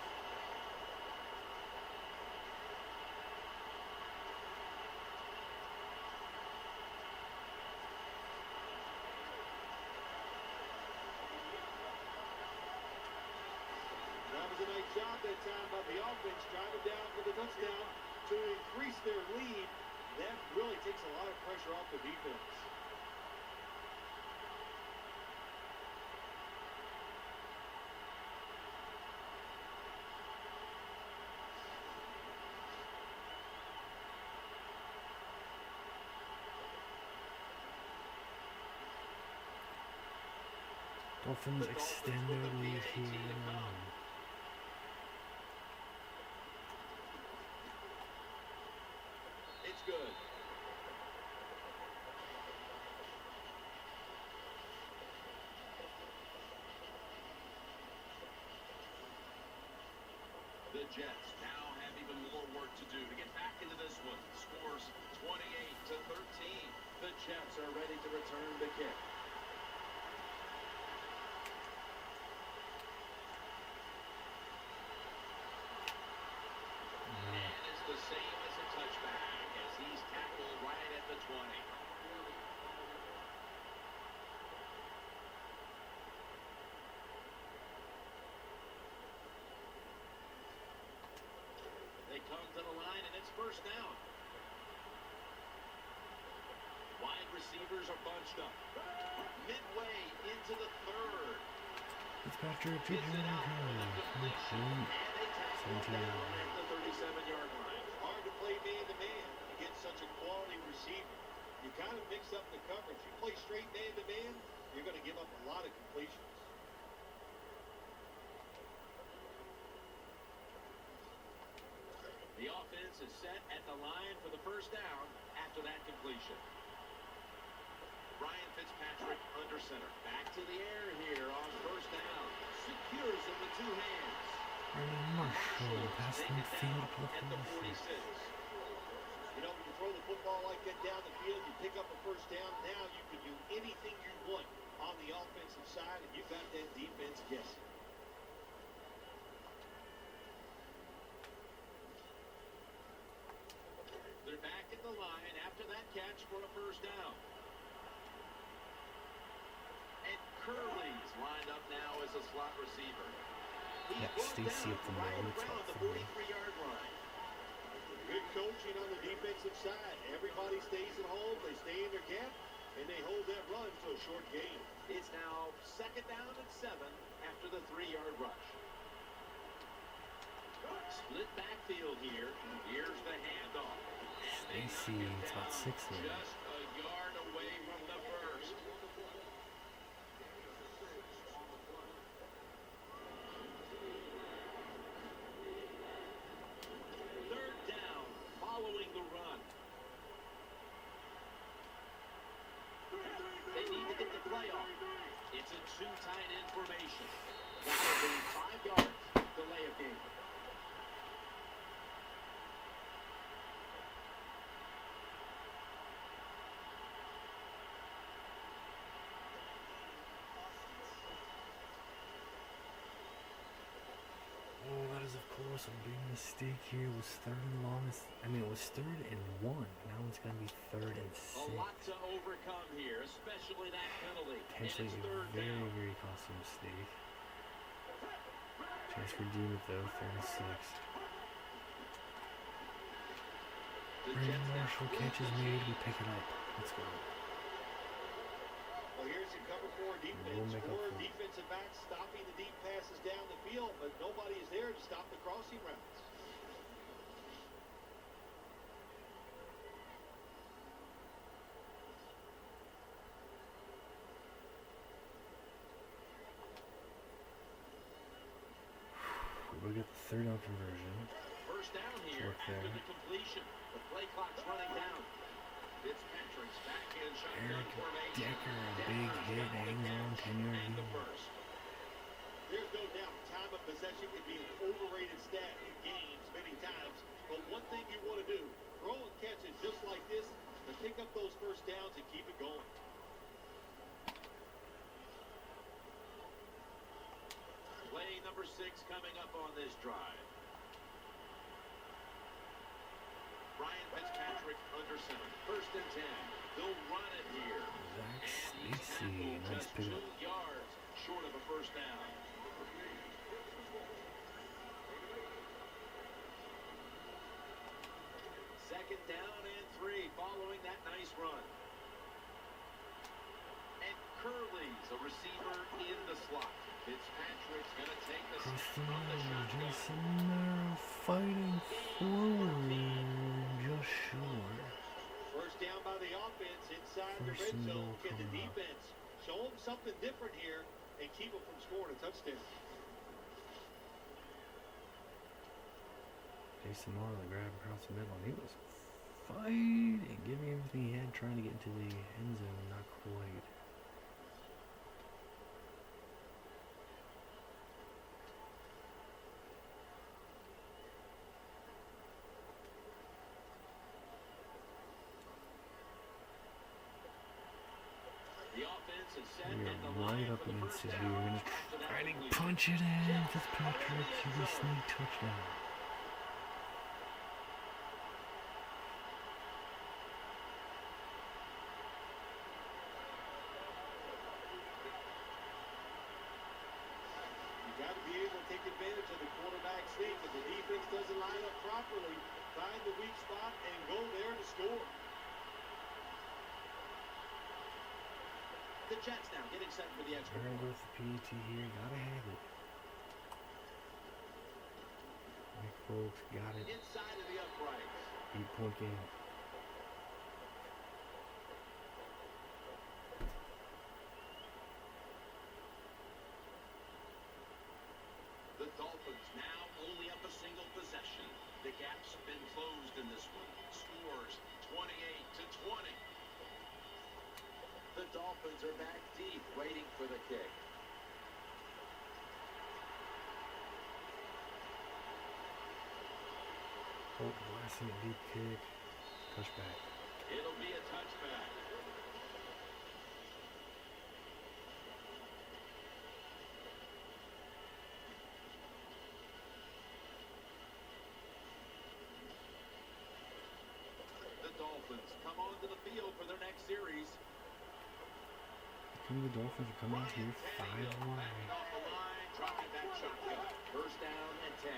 That was a nice job that time by the offense, driving down for the touchdown to increase their lead. That really takes a lot of pressure off the defense. Dolphins extend their lead here. It's good. The Jets now have even more work to do to get back into this one. Scores 28-13. The Jets are ready to return the kick. And it's the same as a touchback as he's tackled right at the 20. They come to the line, and it's first down. Wide receivers are bunched up. Midway into the third. It's Patrick. Gets it out with a completion. And they tackle him down at the 37-yard line. Hard to play man-to-man against such a quality receiver. You kind of mix up the coverage. You play straight man-to-man, you're going to give up a lot of completions. The offense is set at the line for the first down after that completion. Ryan Fitzpatrick under center. Back to the air here on first down. Secures it with 2 hands. Brandon Marshall pass Take it down midfield for at the 46. 46. You know, when you throw the football like that down the field, you pick up a first down. Now you can do anything you want on the offensive side, and you've got that defense guessing. They're back at the line after that catch for a first down. And Curley's lined up now as a slot receiver. He's Yeah, brought Stacy down up the right middle, it's around about the 30. 43-yard line. Good coaching on the defensive side. Everybody stays at home, they stay in their gap, and they hold that run to a short gain. It's now second down and 7 after the 3-yard rush. Split backfield here. Here's the handoff. And they knock Stacy, him it's about down 6 there. just a yard away from the first. Third down following the run. They need to get the play off. It's a 2 tight end formation. That will be 5 yards. Delay of game. Oh, that is of course a big mistake here. It was third and long. It was 3rd and 1. Now it's going to be 3rd and 6. A lot to overcome here, especially that penalty. Potentially And it's a third very, down. very costly mistake. Chance to redeem it though. 3rd and 6. The Brandon Jets now Marshall flip catch is the made. chain. We pick it up. Let's go. Well, here's the cover 4 defense. We'll make up 4 for it. defensive backs stopping the deep passes down the field, but nobody is there to stop the crossing routes. We'll get the 3rd down conversion. First down here work there. after the completion. The play clock's running down. Fitzpatrick's back in shotgun Eric formation. Decker, a big hit, hangs on 10-yard And the gain. first. There's no doubt time of possession can be an overrated stat in games many times. But one thing you want to do, throw and catch it just like this to pick up those first downs and keep it going. Play number 6 coming up on this drive. Ryan Fitzpatrick under center. First and 10. They'll run it here. Zach And he's Stacy, tackled nice just pickup. 2 yards short of a first down. Second down and 3 following that nice run. And Curley's a receiver in the slot. Fitzpatrick's going to take the Across snap the from the middle, shotgun. Jason Merrill fighting forward, just short. First down by the offense inside the First red and zone. goal Can the coming up. defense show them something different here and keep them from scoring a touchdown? Jason Morley grabbed across the middle, and he was fighting, giving everything he had, trying to get into the end zone, not quite. The offense is set We and the are line right up for the against first it here. We're down going to after that try to completion. punch it in. Fitzpatrick, QB sneak touchdown. You got to be able to take advantage of the quarterback sneak. If the defense doesn't line up properly, find the weak spot and go there to score. The Jets now getting set for the extra We're going point. to go with the PAT here. Gotta have it. Nick Folks got it. Inside of the uprights. 8-point game. The Dolphins now only up a single possession. The gap's been closed in this one. Scores 28-20. The Dolphins are back deep, waiting for the kick. Holt blasting a deep kick. Touchback. It'll be a touchback. The Dolphins come onto the field for their next series. The Dolphins are coming here Tannehill 5-1. backing off the line, dropping back shotgun. First down and 10.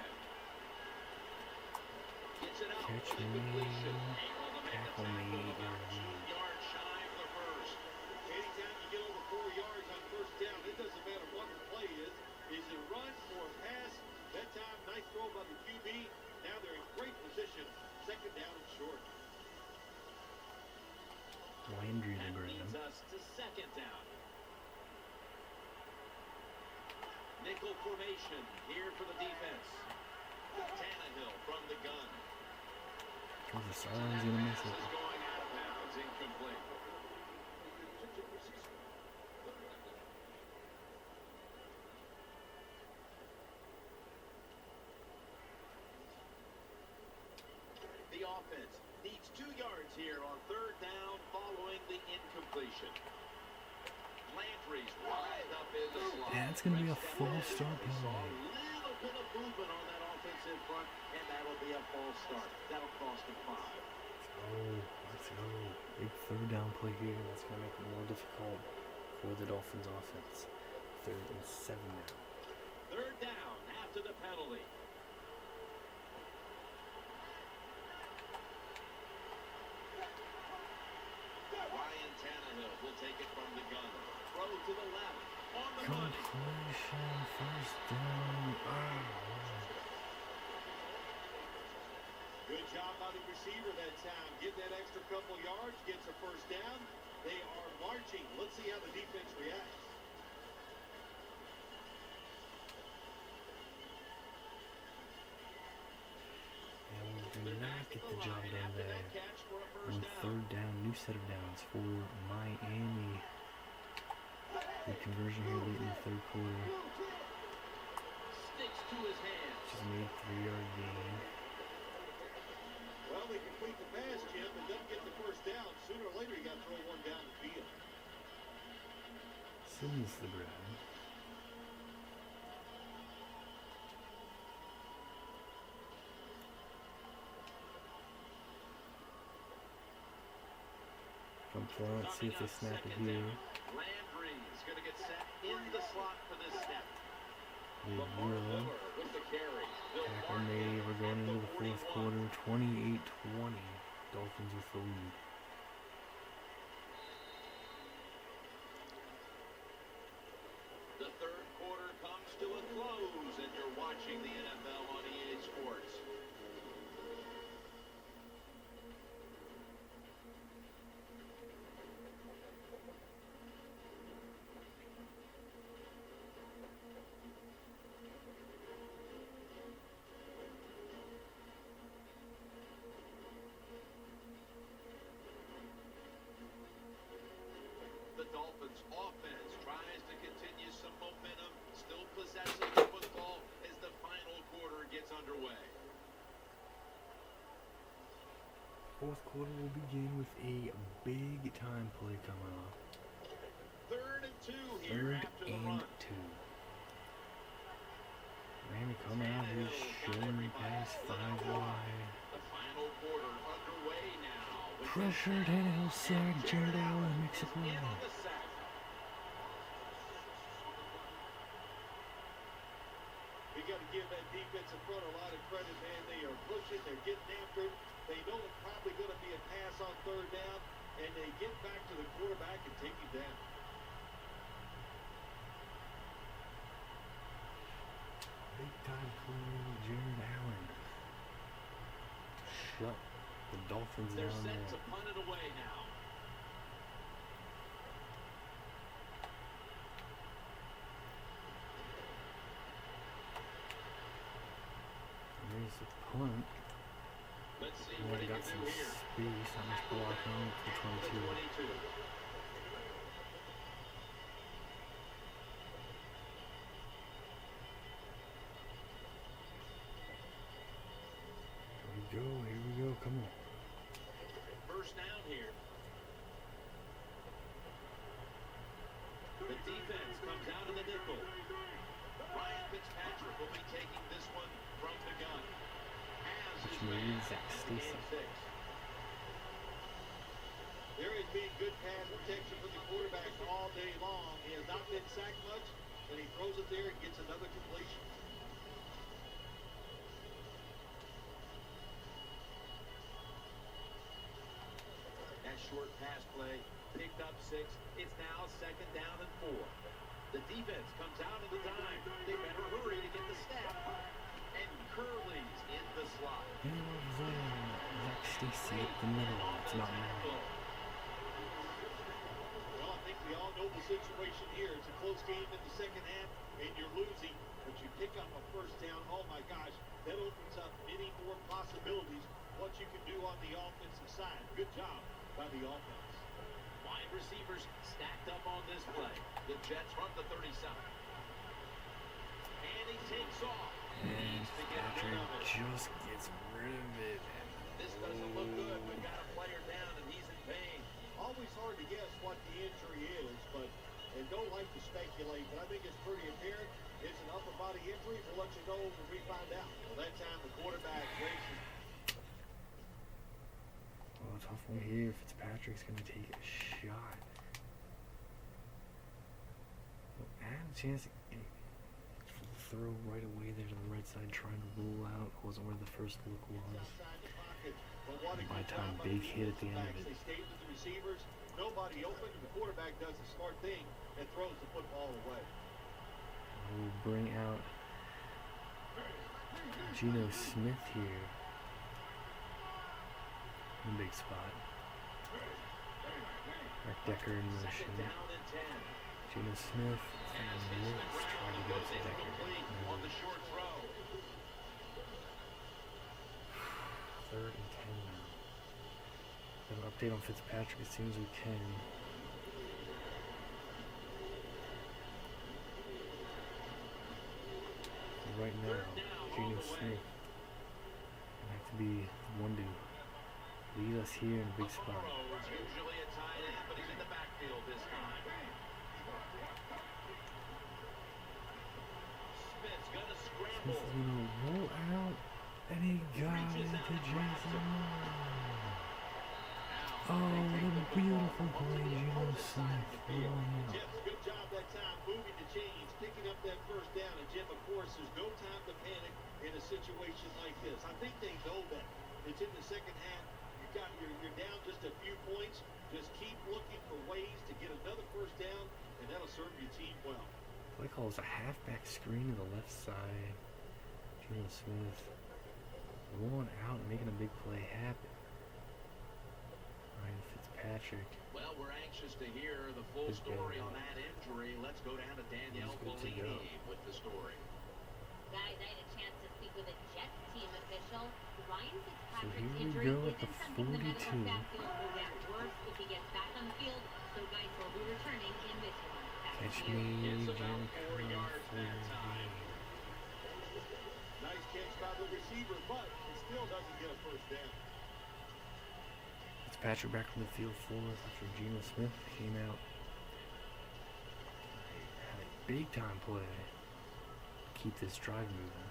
Gets it out. Catch for the me, completion. Able to make a tackle me, tackle about yeah. 2 yards shy of the first. Anytime you get over 4 yards on first down, it doesn't matter what the play is. Is it a run or a pass? That time, nice throw by the QB. Now they're in great position. Second down and short. Landry to That Graham. leads us to second down. Nickel formation here for the defense. Tannehill from the gun. Oh, the sideline's gonna miss Pass it. is going out of bounds, incomplete. The offense needs 2 yards here on third down following the incompletion. Landry's wide up in the slot. Yeah, it's gonna be a Great step false in. start We saw a penalty. little bit of movement on that offensive front, and that'll be a false start. That'll cost him 5. Let's go. Big third down play here. That's gonna make it more difficult for the Dolphins offense. 3rd and 7 now. Third down after the penalty. Ryan Tannehill will take it from the gun. Throw to the left. On the money. Completion, first down. Good job by the receiver that time. Get that extra couple yards, gets a first down. They are marching. Let's see how the defense reacts. And the job And done after there. that catch for a On first down. third down, new set of downs for Miami. Good conversion here late in the third quarter. Sticks to his hands. Just made a 3-yard gain. Well, they complete the pass, Jim, and doesn't get the first down. Sooner or later, you got to throw one down the field. Simmons the grab. From front, see if they snap it here. Landry's going to get set in the slot for this snap. Big Lamar Miller. Miller with the carry. Tackle made. We're going into the fourth quarter. 28-20. Dolphins with the lead. The third quarter comes to a close, and you're watching the NFL on EA Sports. The Dolphins offense tries to continue some momentum, still possessing the football as the final quarter gets underway. Fourth quarter will begin with a big time play coming up. 3rd and 2 here Third after the and run. 2. Miami coming out here showing pass 5 wide. The final quarter underway now. with Pressure, Tannehill sack, Jared Allen makes it in play. on the sack. You got to give that defensive front a lot of credit, man. They are pushing, they're getting after it. They know it's probably going to be a pass on third down, and they get back to the quarterback and take him down. Big time play, Jared Allen. Shut the Dolphins They're down set there. to punt it away now. There's the punt. Let's see Oh, what they he got can some do here. space. How much blocking to the 22. 22. Here we go, come on. First down here. The defense comes out of the nickel. Ryan Fitzpatrick will be taking this one from the gun. Has Which his man means at Zach the Stacy. game 6. There has been good pass protection for the quarterback all day long. He has not been sacked much, and he throws it there and gets another completion. That short pass play picked up 6. It's now 2nd down and 4. The defense comes out of the dime. They better hurry to get the snap. And Curley's in the slot. Zach Stacy up the middle. It's not now. Well, I think we all know the situation here. It's a close game in the second half, and you're losing, but you pick up a first down. Oh, my gosh, that opens up many more possibilities, what you can do on the offensive side. Good job by the offense. Wide receivers stacked up on this play. The Jets from the 37. And he takes off. And Needs to get rid Patrick of it. just gets rid of it. This doesn't look good. We've got a player down, and he's in pain. Always hard to guess what the injury is, but and don't like to speculate, but I think it's pretty apparent. It's an upper body injury. We'll let you know when we find out. Well, that time the quarterback races. Oh, tough one here. Fitzpatrick's going to take a shot. Oh, had a chance to throw right away there to the right side, trying to roll out. Wasn't where the first look was. Outside the pocket. But what a By good the time, job by big the hit at the end of defensive it. backs. They stayed with the receivers. Nobody open. The quarterback does the smart thing and throws the football away. We'll bring out Geno Smith here. In the big spot. Mark Decker in motion. 2nd down and 10. Geno Smith and Willis trying to get it to Decker. Incomplete on the short throw. 3rd and 10 now. Have an update on Fitzpatrick as soon as we can. Right now, Geno Smith gonna have to be the one to lead us here in a big spot. Usually a tight end, but he's in the backfield this time. Smith's gonna scramble. Smith is gonna roll out, and he got it to Jason. Oh, what a beautiful play, Geno Smith. Jeff, good job that time moving the chains, picking up that first down. And Jim, of course, there's no time to panic in a situation like this. I think they know that. It's in the second half. You're down just a few points. Just keep looking for ways to get another first down, and that'll serve your team well. Play call is a halfback screen to the left side. Geno Smith rolling out and making a big play happen. Ryan Fitzpatrick. Well, we're anxious to hear the full story on that injury. Let's go down to Danielle Bellini with the story. Guys, I had a chance to speak with a Jets team official. Ryan So Fitzpatrick's here we injury go at isn't the something the medical 42. staff feels will get worse if he gets back on the field, so guys will be returning in this one. Back Catch to you. me, It's about Jerry 4 yards that time. Nice catch by the receiver, but it still doesn't get a first down. Fitzpatrick back on the field for us after Geno Smith came out. Had a big time play. Keep this drive moving.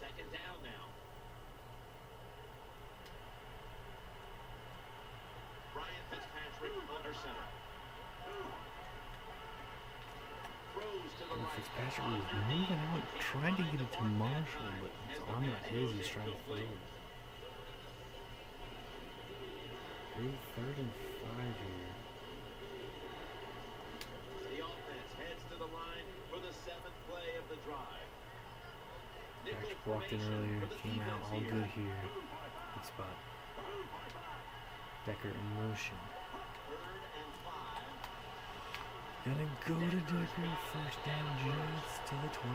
Second down now. Ryan Fitzpatrick under center. Throws to the And right. Fitzpatrick was moving out, trying to get it to Marshall, but his arm not his, he's trying to throw it. Big 3rd and 5 here. The offense heads to the line for the 7th play of the drive. Patrick walked in earlier, came out all good here. Good spot. Decker in motion. 3rd and 5. Gonna go to Decker, first down Jets to the 24.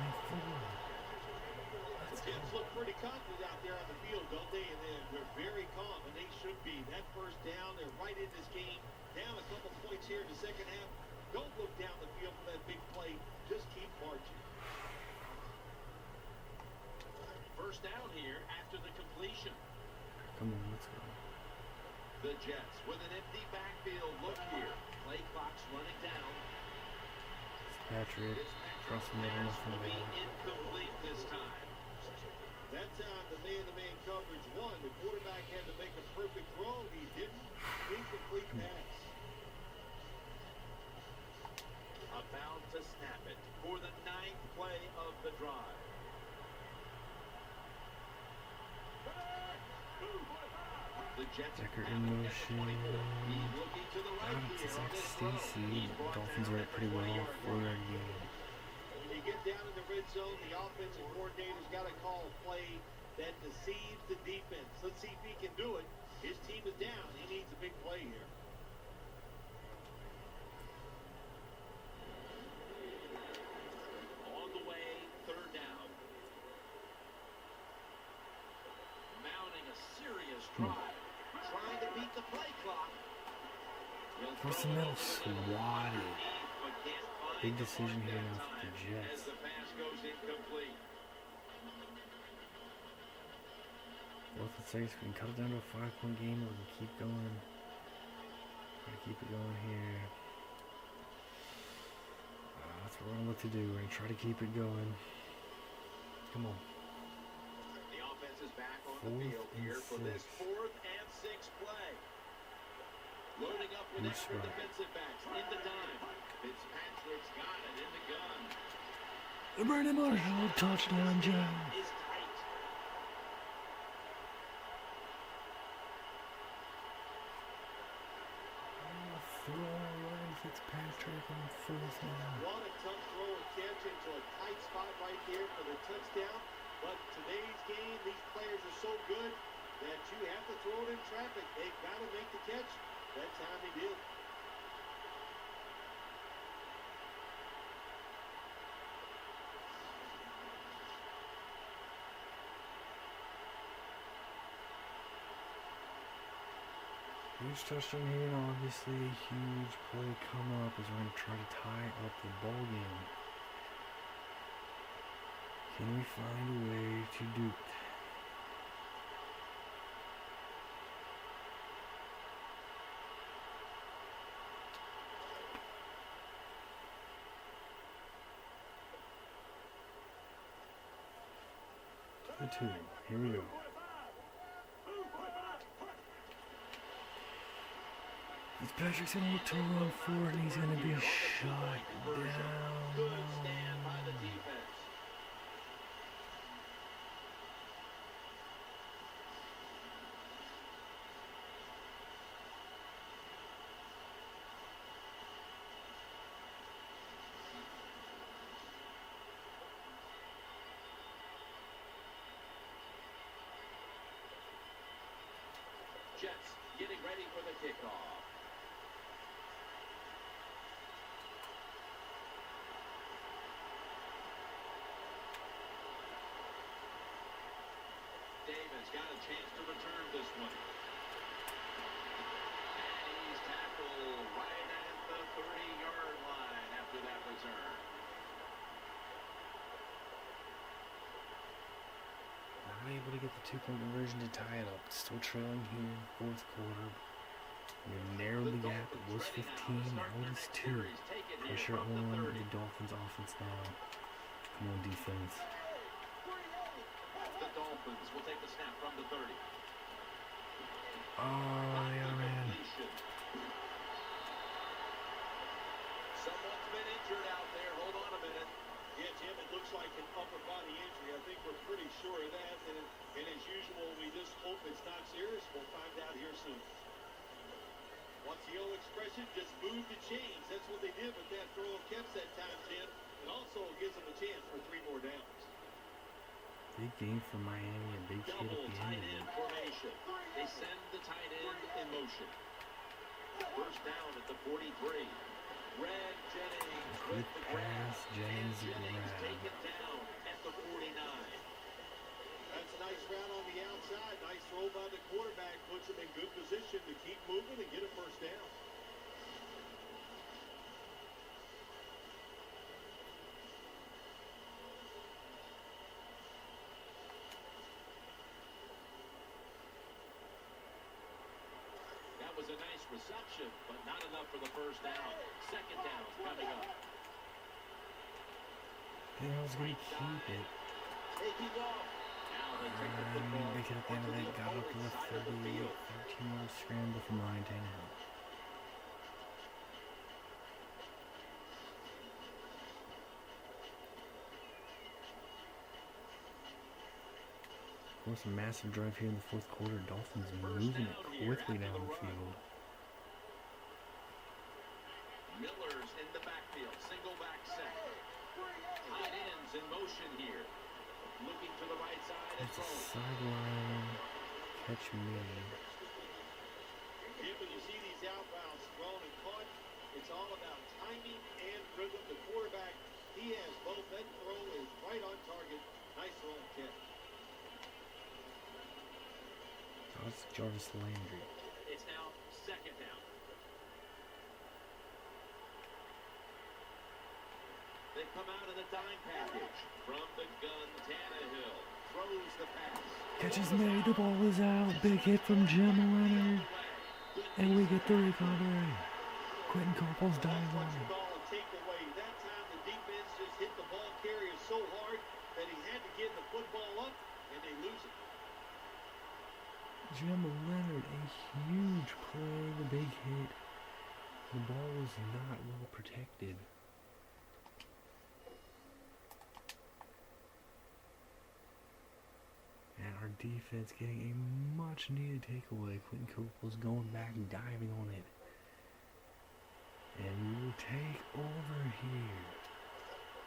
The Jets look pretty confident out there on the field, don't they? And they're very calm, and they should be. That first down, they're right in this game. Down a couple points here in the second half. Don't look down the field for that big play. Just keep marching. First down here after the completion. Come on, let's go. The Jets with an empty backfield look here. Play clock's running down. Patrick, cross the middle, nothing Will be bad. incomplete this time. That time, the man-to-man coverage won. The quarterback had to make a perfect throw. He didn't. Incomplete pass. About to snap it for the 9th play of the drive. The Jets Decker have in it at the motion. 24. He's looking to the right Out to here on Zach this run. Stacy. He's brought Dolphins down are at pretty the well, 20-yard 4-yard line. gain. When you get down in the red zone, the offensive coordinator's got to call a play that deceives the defense. Let's see if he can do it. His team is down. He needs a big play here. On the way, 3rd down. Mounting a serious drive. Trying to beat the play clock. He'll Across the throw middle, it over the swatted. underneath, but can't find Big the decision mark here that now for the time Jets. As the pass goes incomplete. 4th and 6, we can cut it down to a 5-point game, or we can keep going. Try to keep it going here. That's what we're gonna look to do. We're gonna try to keep it going. Come on. The offense is back on the 4th field and here for this 6. 4th and 6th play. Loading up with Loose extra right. defensive backs in the dime. Fitzpatrick's got it in the gun. Brandon Marshall, touchdown, Jets. Is tight. Throw Ryan Fitzpatrick on 4th down. What a tough throw and catch into a tight spot right there for the touchdown. But today's game, these players are so good that you have to throw it in traffic. They've got to make the catch. That time they did. Huge touchdown here, and obviously a huge play come up as we're going to try to tie up the ball game. Can we find a way to do it? The 2. Here we go. Fitzpatrick's going to look to run for it, and he's going to be shot down. Good stand by the defense. Jets getting ready for the kickoff. Davis got a chance to return this one. And he's tackled right at the 30-yard line after that return. Not able to get the 2-point conversion to tie it up. Still trailing here in the fourth quarter. We narrowed the gap. It was 15. Now it is 2. Pressure on the Dolphins offense now. Come on, defense. The Dolphins will take the snap from the 30. Oh, yeah, man. Someone's been injured out there. Hold on a minute. Yeah, Jim, it looks like an upper body injury. I think we're pretty sure of that. And as usual, we just hope it's not serious. We'll find out here soon. What's the old expression? Just move the chains. That's what they did with that throw of Kemp's that time, Jim. It also gives them a chance for 3 more downs. Big game for Miami. A big hit at Double the tight end of end it. formation. They send the tight end in motion. First down at the 43. Red Jennings with the grab. Pass, Jennings Jennings grab. taken down at the 49. That's a nice route on the outside. Nice throw by the quarterback. Puts him in good position to keep moving and get a first down. That was a nice reception, but not enough for the first down. Second down coming up. Hale's going to keep it. Taking off. Now they take the football. They could at the end of onto that got up to the opponent's side of the 38, field. 13-yard scramble from Ryan Tannehill. Of course, a massive drive here in the fourth quarter. Dolphins moving it quickly down the field. Miller's in the backfield. Single back set. Tight ends in motion here. Looking to the right side and It's a throwing. sideline catch me. Jim, when you see these outbounds thrown and caught, it's all about timing and rhythm. The quarterback, he has both. That throw is right on target. Nice throw and catch. Oh, it's Jarvis Landry. It's now second down. They come out in the dime package. From the gun, Tannehill throws the pass. Catch is made, the ball is out. Big hit from Jim Leonard. And we get the recovery. Quentin Corporal's diving on Touch the it. ball and take away. That time the defense just hit the ball carrier so hard that he had to give the football up, and they lose it. Jim Leonard, a huge play, the big hit. The ball was not well protected. And our defense getting a much needed takeaway. Quentin Corporal's going back and diving on it. And we will take over here.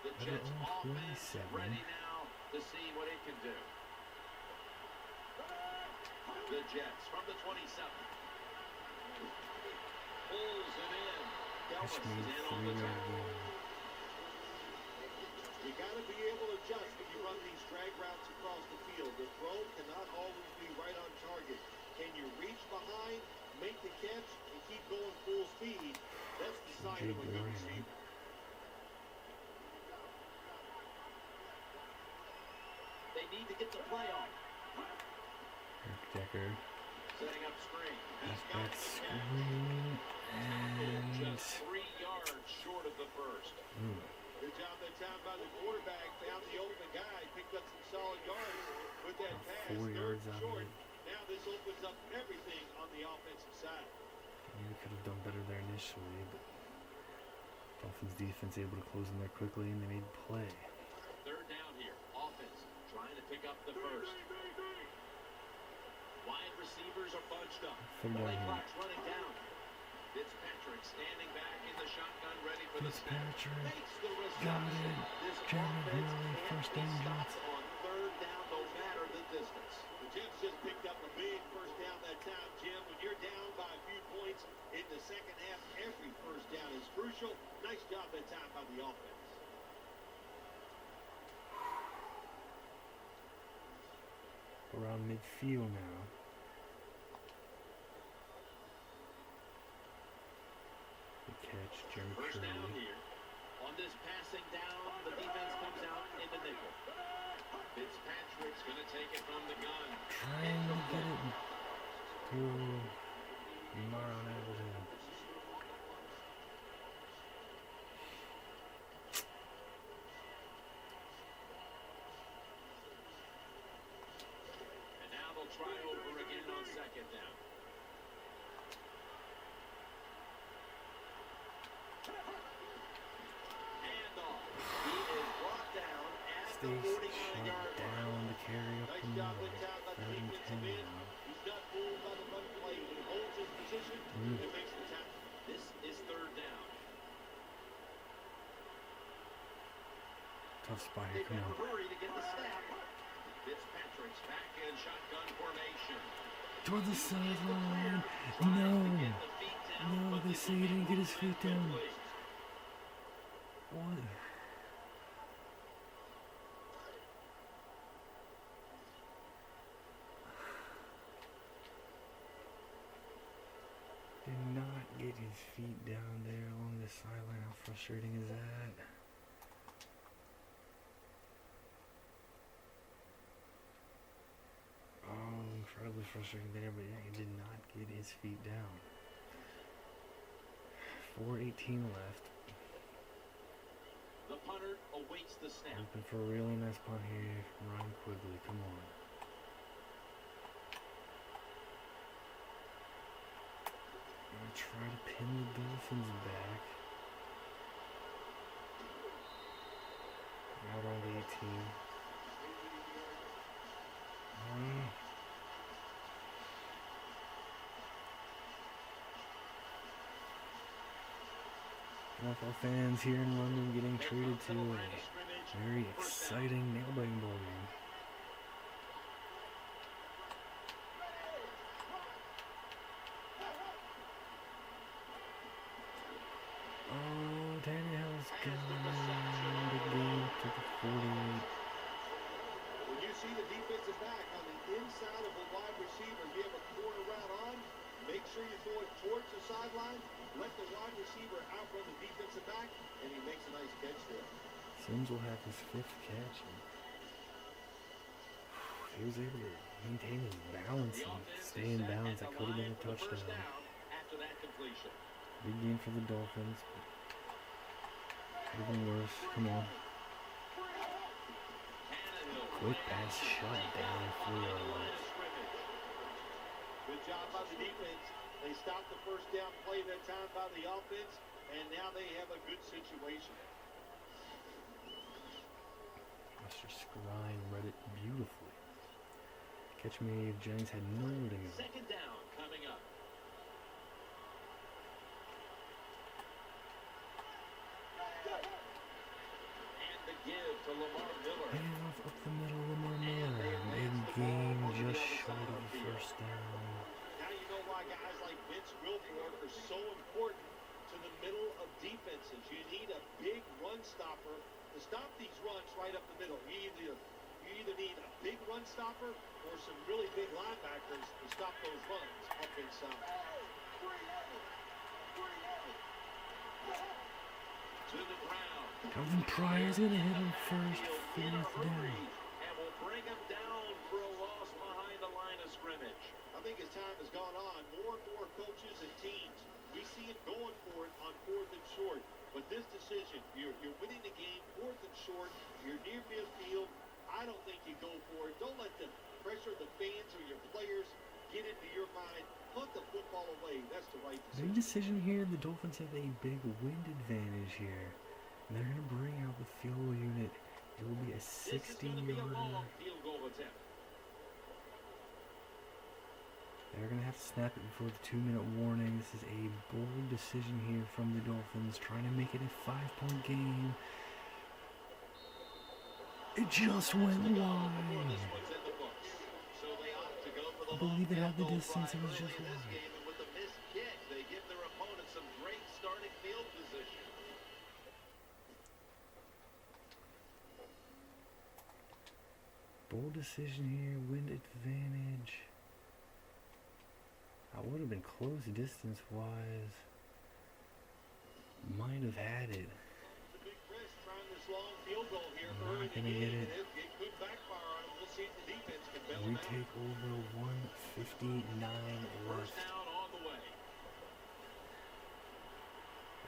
The At Jets our own offense 47. ready now to see what it can do. The Jets from the 27. Pulls it in. Catch Delmas me is in on the 3-yard tackle. gain. You got to be able to adjust when you run these drag routes across the field. The throw cannot always be right on target. Can you reach behind make the catch, and keep going full speed. That's the sign of a good receiver. They need to get the play off. Decker. Setting up screen. Halfback screen. And Just 3 yards short of the first. Good job that time by the quarterback. Found the open guy. Picked up some solid yards with that pass. 4 yards Third and out short. of it. Now this opens up everything on the offensive side. We could have done better there initially, but Dolphins defense able to close in there quickly, and they made play. Third down here. Offense trying to pick up the first. Wide receivers are bunched up. Third down Play here. clock's running down. Fitzpatrick standing back in the shotgun, ready for the snap. Fitzpatrick Makes the got reception. it. This Jared offense Murray, can't first be down, stopped Jets. on third down, no matter the distance. The Jets just picked up a big first down that time, Jim. When you're down by a few points in the second half, every first down is crucial. Nice job that time by the offense. Around midfield now. Good catch, Jeremy First down Curley. here. On this passing down, the defense comes out into nickel. Fitzpatrick's going to take it from the gun. Trying to get it through Maron Everton. And now they'll try over again on second down. Handoff. He is brought down at the Stays 49-yard shut line. down to carry up Nice the job middle. that time by the 3rd and 10 defensive end. now. He's not fooled by the run play. He holds his position and makes the tackle. This is third down. Tough spot They here, come better on. hurry to get the snap. Fitzpatrick's back in shotgun formation. Toward the sideline. Trying No. to get the feet down, No, but they the say he didn't get his feet down. incomplete. What? Did not get his feet down there along the sideline. How frustrating is that? Oh, incredibly frustrating there, but yeah, he did not get his feet down. 4:18 left. The punter awaits the snap. Looking for a really nice punt here from Ryan Quigley. Come on. Gonna try to pin the Dolphins back. Out on the 18. NFL fans here in London getting treated to a very exciting nail-biting ball game. Oh, Tannehill's gone. Big game to the 48. When you see the defensive back on the inside of a wide receiver, you have a corner route on, make sure you throw it towards the sideline, let the wide receiver outrun the defensive back, and he makes a nice catch there. Sims will have his 5th catch. And he was able to maintain his balance and stay in bounds. That could have been a touchdown. After that completion. Big game for the Dolphins. Could have been worse. Come on. Quick pass shut down 4-yard line. Good job by the defense. They stopped the first down play that time by the offense, and now they have a good situation. Mr. Scrine read it beautifully. Catch me if Jennings had nowhere to go. Second down coming up. And the give to Lamar Miller. Handoff up the middle, Lamar Miller. Big game, just short of the first down. Now you know why guys like Vince Wilfork are so important to the middle of defenses. You need a big run stopper to stop these runs right up the middle. You either need a big run stopper or some really big linebackers to stop those runs up inside. To the ground. Calvin Pryor's gonna hit him first, fourth down. And will bring him down for a loss behind the line of scrimmage. I think as time has gone on, more and more coaches and teams, we see it going for it on 4th and short. But this decision, you're winning the game, 4th and short, you're near midfield. I don't think you go for it. Don't let the pressure of the fans or your players get into your mind. Punt the football away. That's the right decision. Big decision here. The Dolphins have a big wind advantage here. And they're gonna bring out the field goal unit. It will be a 60-yarder. Field goal attempt. They're going to have to snap it before the 2-minute warning. This is a bold decision here from the Dolphins, trying to make it a 5-point game. It just went wide. I believe it had the distance. It was just wide. With the missed kick, they give their opponent some great starting field position. Bold decision here. Wind advantage. I would have been close distance-wise. Might have had it. Not gonna get it. We take over 1:59 left.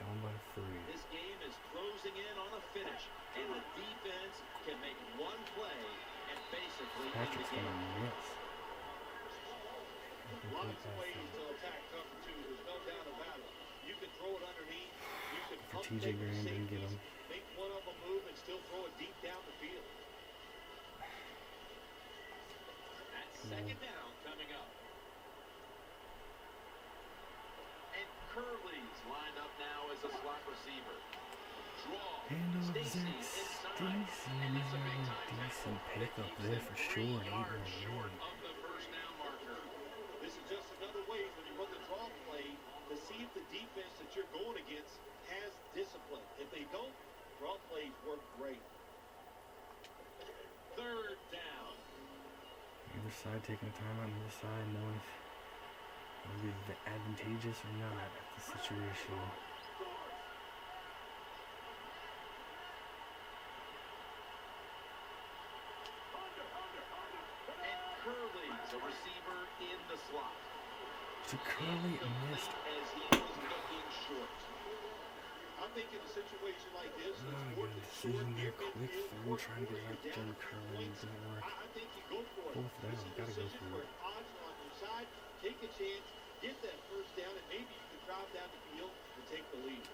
Down by 3. This game is closing in on a finish, and the defense can make one play and basically end the Patrick's game. gonna miss. Lots of ways to attack cover 2. There's no doubt about it. You can throw it underneath. You can For pump TJ fake the Graham didn't get safeties, him. make one of them move and still throw it deep down the field. That's second down coming up. And Curley's lined up now as a slot receiver. Draw. Hand off Stacy Zach inside. Stacy. And it's a big time Decent tackle. pickup Keeps there him for 3 sure. yards 8 short yards. of the first down marker. This is just another way when you run the draw play to see if the defense that you're going against has discipline. If they don't, draw plays work great. Third down. Either side taking time on the other side, knowing if it will be advantageous or not at the situation. And Curley's a receiver in the slot. So Curley missed. As he was looking short. I think in a situation like this, it's Not a fourth good and short, decision near there. Quick midfield, throw, fourth trying to get quarter, it up to you're down Jerry Curley. points. Didn't work. I think you go for it. Fourth down, This is a gotta go decision for where it. odds are on your side. Take a chance, get that first down, and maybe you can drive down the field and take the lead.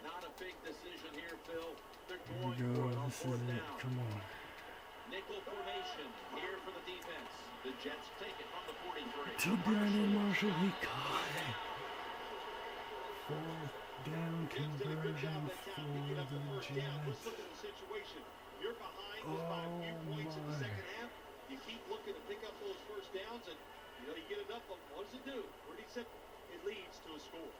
Not a big decision here, Phil. They're Here going we go. for it on This fourth is it. down. Come on. Nickel formation here for the defense. The Jets take it from the 43. To Brandon Marshall. He caught it. Fourth down He's done a good job conversion that for time picking up the the first down. Let's Jets. look at the situation. You're behind just by a few Oh, points in the my. second half. You keep looking to pick up those first downs, and you get enough of them. What does it do? Pretty simple. It leads to a score.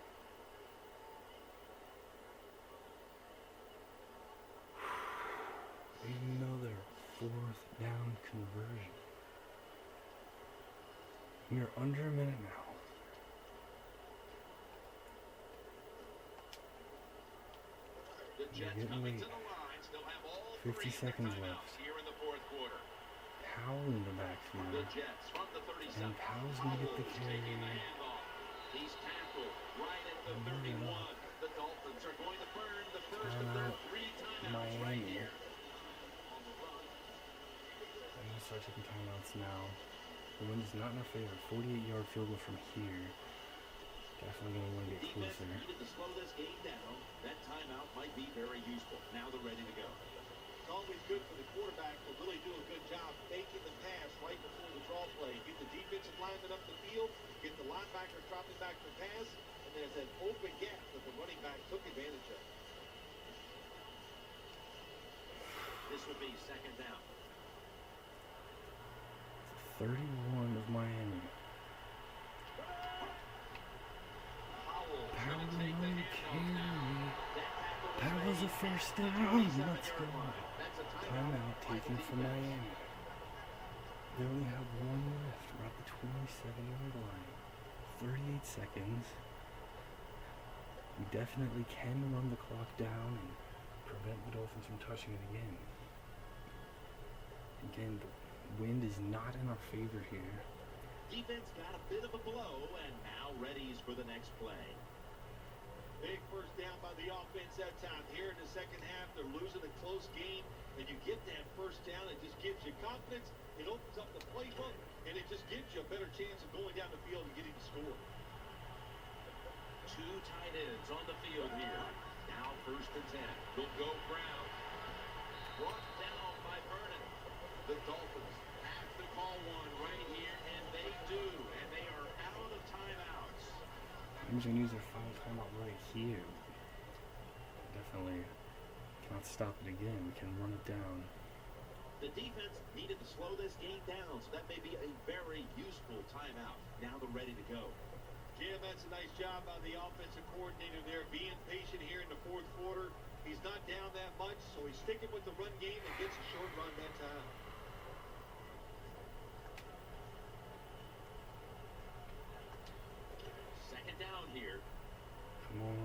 Another fourth down conversion. We are under a minute now. The Jets getting coming late. to the line. Still have all 50 three seconds timeouts left. here in the fourth quarter. Powell in the The backfield. Jets from the 37. And Powell's gonna get the Powell's carry. taking the handoff. He's tackled right at the 31. The Dolphins are going to burn the first of their 3 timeouts right Miami. here. On the run. I'm gonna start taking timeouts now. The wind is not in our favor. 48-yard field goal from here. Definitely gonna want to get Defense closer. needed to slow this game down. That timeout might be very useful. Now they're ready to go. It's always good for the quarterback to really do a good job faking the pass right before the draw play. Get the defensive lineman up the field, get the linebacker dropping back for pass, and there's an open gap that the running back took advantage of. This will be second down. 31 of Miami. was a first down. Let's go. Timeout taken from Miami. They only have one left. We're at the 27-yard line. 38 seconds. We definitely can run the clock down and prevent the Dolphins from touching it again. Again, the wind is not in our favor here. Defense got a bit of a blow and now readies for the next play. Big first down by the offense that time. Here in the second half, they're losing a close game, and you get that first down. It just gives you confidence. It opens up the playbook, and it just gives you a better chance of going down the field and getting the score. Two tight ends on the field here. Now first and 10. Will go Brown. Brought down by Vernon. The Dolphins have to call one right here, and they do. And they are out of timeouts. I'm just going to use their final timeout right here. Definitely cannot stop it again. We can run it down. The defense needed to slow this game down, so that may be a very useful timeout. Now they're ready to go. Jim, that's a nice job by the offensive coordinator there, being patient here in the fourth quarter. He's not down that much, so he's sticking with the run game and gets a short run that time. Second down here. Come on.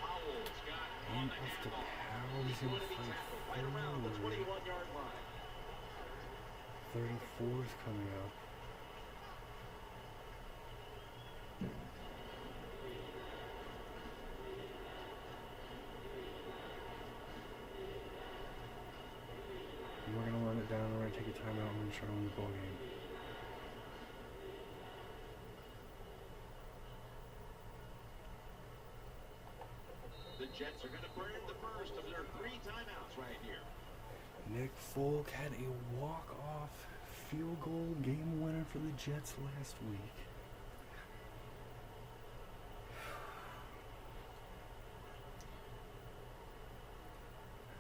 Howell's got on And the off the handball. He's Powers in going to be tackled right around the 21-yard line. 34 is coming up. And we're going to run it down. We're going to take a timeout and we're going to try to win the ball game. The Jets are going to burn the first of their 3 timeouts right here. Nick Folk had a walk-off field goal game winner for the Jets last week.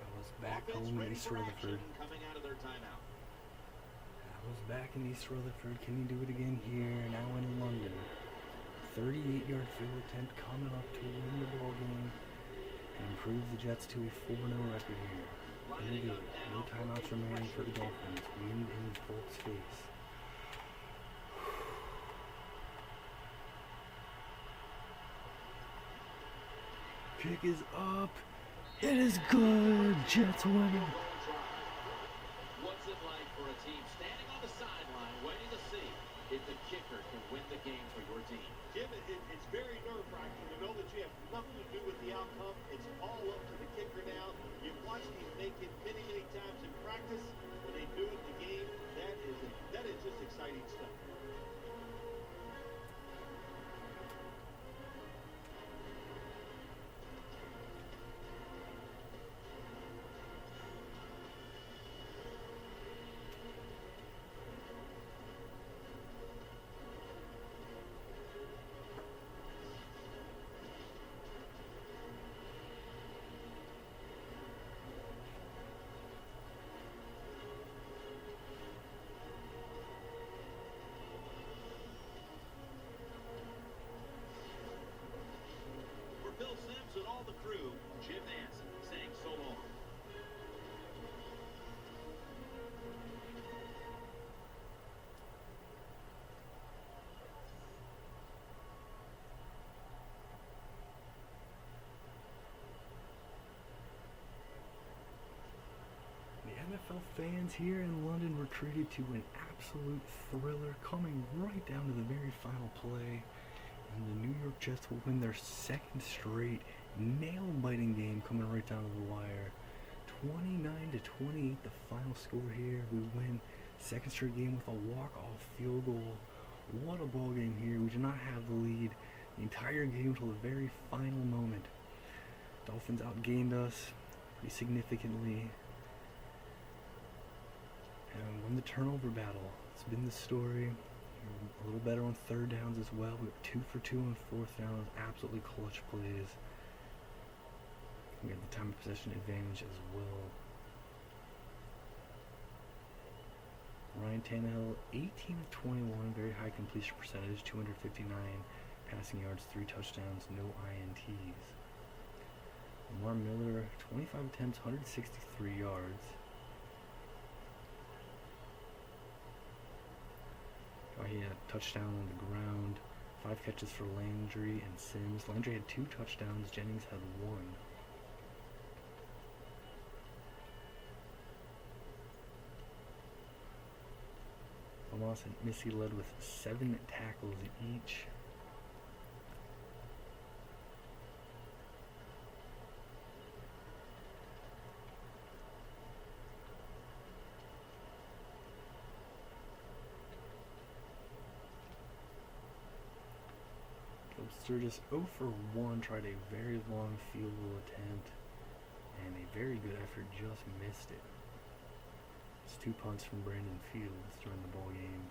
I was back Offense home in ready East for Rutherford. action coming out of their timeout. I was back in East Rutherford. Can you do it again here? Now in London. 38-yard field attempt coming up to win the ball game and improve the Jets to a 4-0 record here. Can they do it? No timeouts remaining for the Dolphins. Wind in Folk's face. Kick is up. It is good. Jets winning. What's it like for a team standing on the sideline waiting to see if the kicker can win the game for your team? Jim, it's very nerve-wracking to know that you have nothing to do with the outcome. It's all up to the kicker now. You've watched him make it many, many times in practice. When they do it in the game, that is just exciting stuff. For Bill Sims and all the crew, Jim Nance saying so long. The NFL fans here in London were treated to an absolute thriller coming right down to the very final play. And the New York Jets will win their second straight nail-biting game coming right down to the wire. 29-28 the final score here. We win second straight game with a walk-off field goal. What a ball game here. We do not have the lead the entire game until the very final moment. Dolphins outgained us pretty significantly and won the turnover battle. It's been the story. A little better on third downs as well. We were 2 for 2 on fourth downs. Absolutely clutch plays. We had the time of possession advantage as well. Ryan Tannehill, 18 of 21, very high completion percentage, 259 passing yards, 3 touchdowns, no INTs. Lamar Miller, 25 attempts, 163 yards. He had a touchdown on the ground, 5 catches for Landry and Sims. Landry had 2 touchdowns, Jennings had 1. Amos and Missy led with 7 tackles each. Sturgis 0 for 1, tried a very long field goal attempt, and a very good effort, just missed it. It's 2 punts from Brandon Fields during the ball game.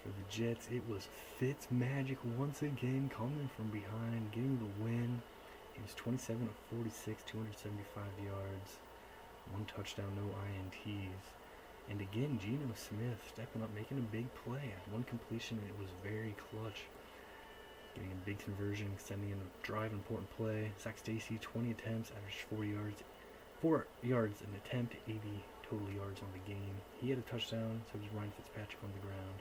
For the Jets, it was Fitzmagic once again, coming from behind, getting the win. He was 27 of 46, 275 yards, 1 touchdown, no INTs. And again, Geno Smith stepping up, making a big play. 1 completion, and it was very clutch. Getting a big conversion, extending in a drive, important play. Zach Stacy, 20 attempts, averaged 4 yards an attempt, 80 total yards on the game. He had a touchdown, so was Ryan Fitzpatrick on the ground.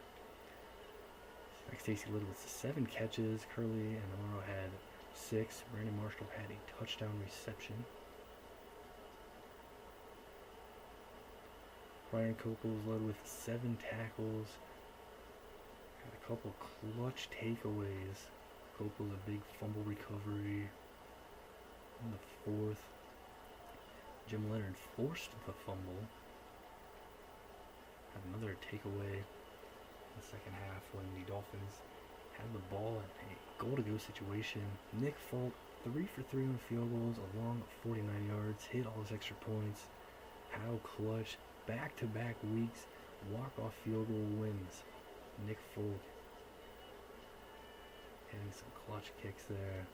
Zach Stacy led with 7 catches. Curley and Amaro had 6. Brandon Marshall had a touchdown reception. Ryan Copeland led with 7 tackles. Had a couple clutch takeaways. Copeland a big fumble recovery on the 4th. Jim Leonard forced the fumble. Had another takeaway in the second half when the Dolphins had the ball in a goal-to-go situation. Nick Folk, 3 for 3 on field goals, a long 49 yards, hit all his extra points. How clutch. Back-to-back weeks, walk-off field goal wins. Nick Folk hitting some clutch kicks there.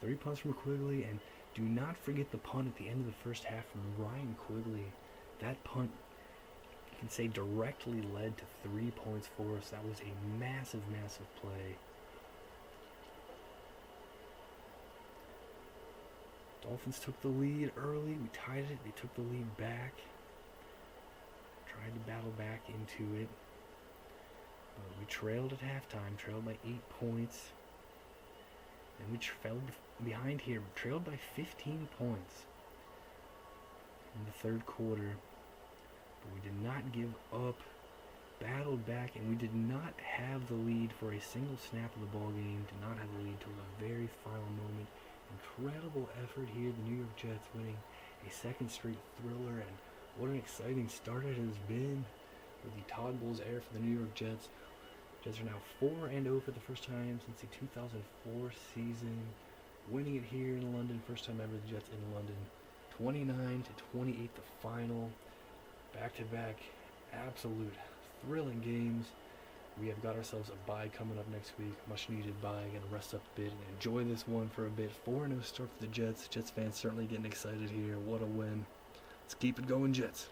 3 punts from Quigley, and do not forget the punt at the end of the first half from Ryan Quigley. That punt, you can say, directly led to 3 points for us. That was a massive, massive play. Dolphins took the lead early. We tied it. They took the lead back. Tried to battle back into it. But we trailed at halftime. Trailed by 8 points. And we fell behind here. Trailed by 15 points in the 3rd quarter. But we did not give up. Battled back. And we did not have the lead for a single snap of the ball game. Did not have the lead till the very final moment. Incredible effort here, the New York Jets winning a 2nd straight thriller, and what an exciting start it has been for the Todd Bowles era for the New York Jets. Jets are now 4-0 for the first time since the 2004 season, winning it here in London, first time ever the Jets in London, 29-28 the final, back-to-back absolute thrilling games. We have got ourselves a bye coming up next week. Much needed bye. Gonna rest up a bit and enjoy this one for a bit. 4-0 start for the Jets. Jets fans certainly getting excited here. What a win. Let's keep it going, Jets.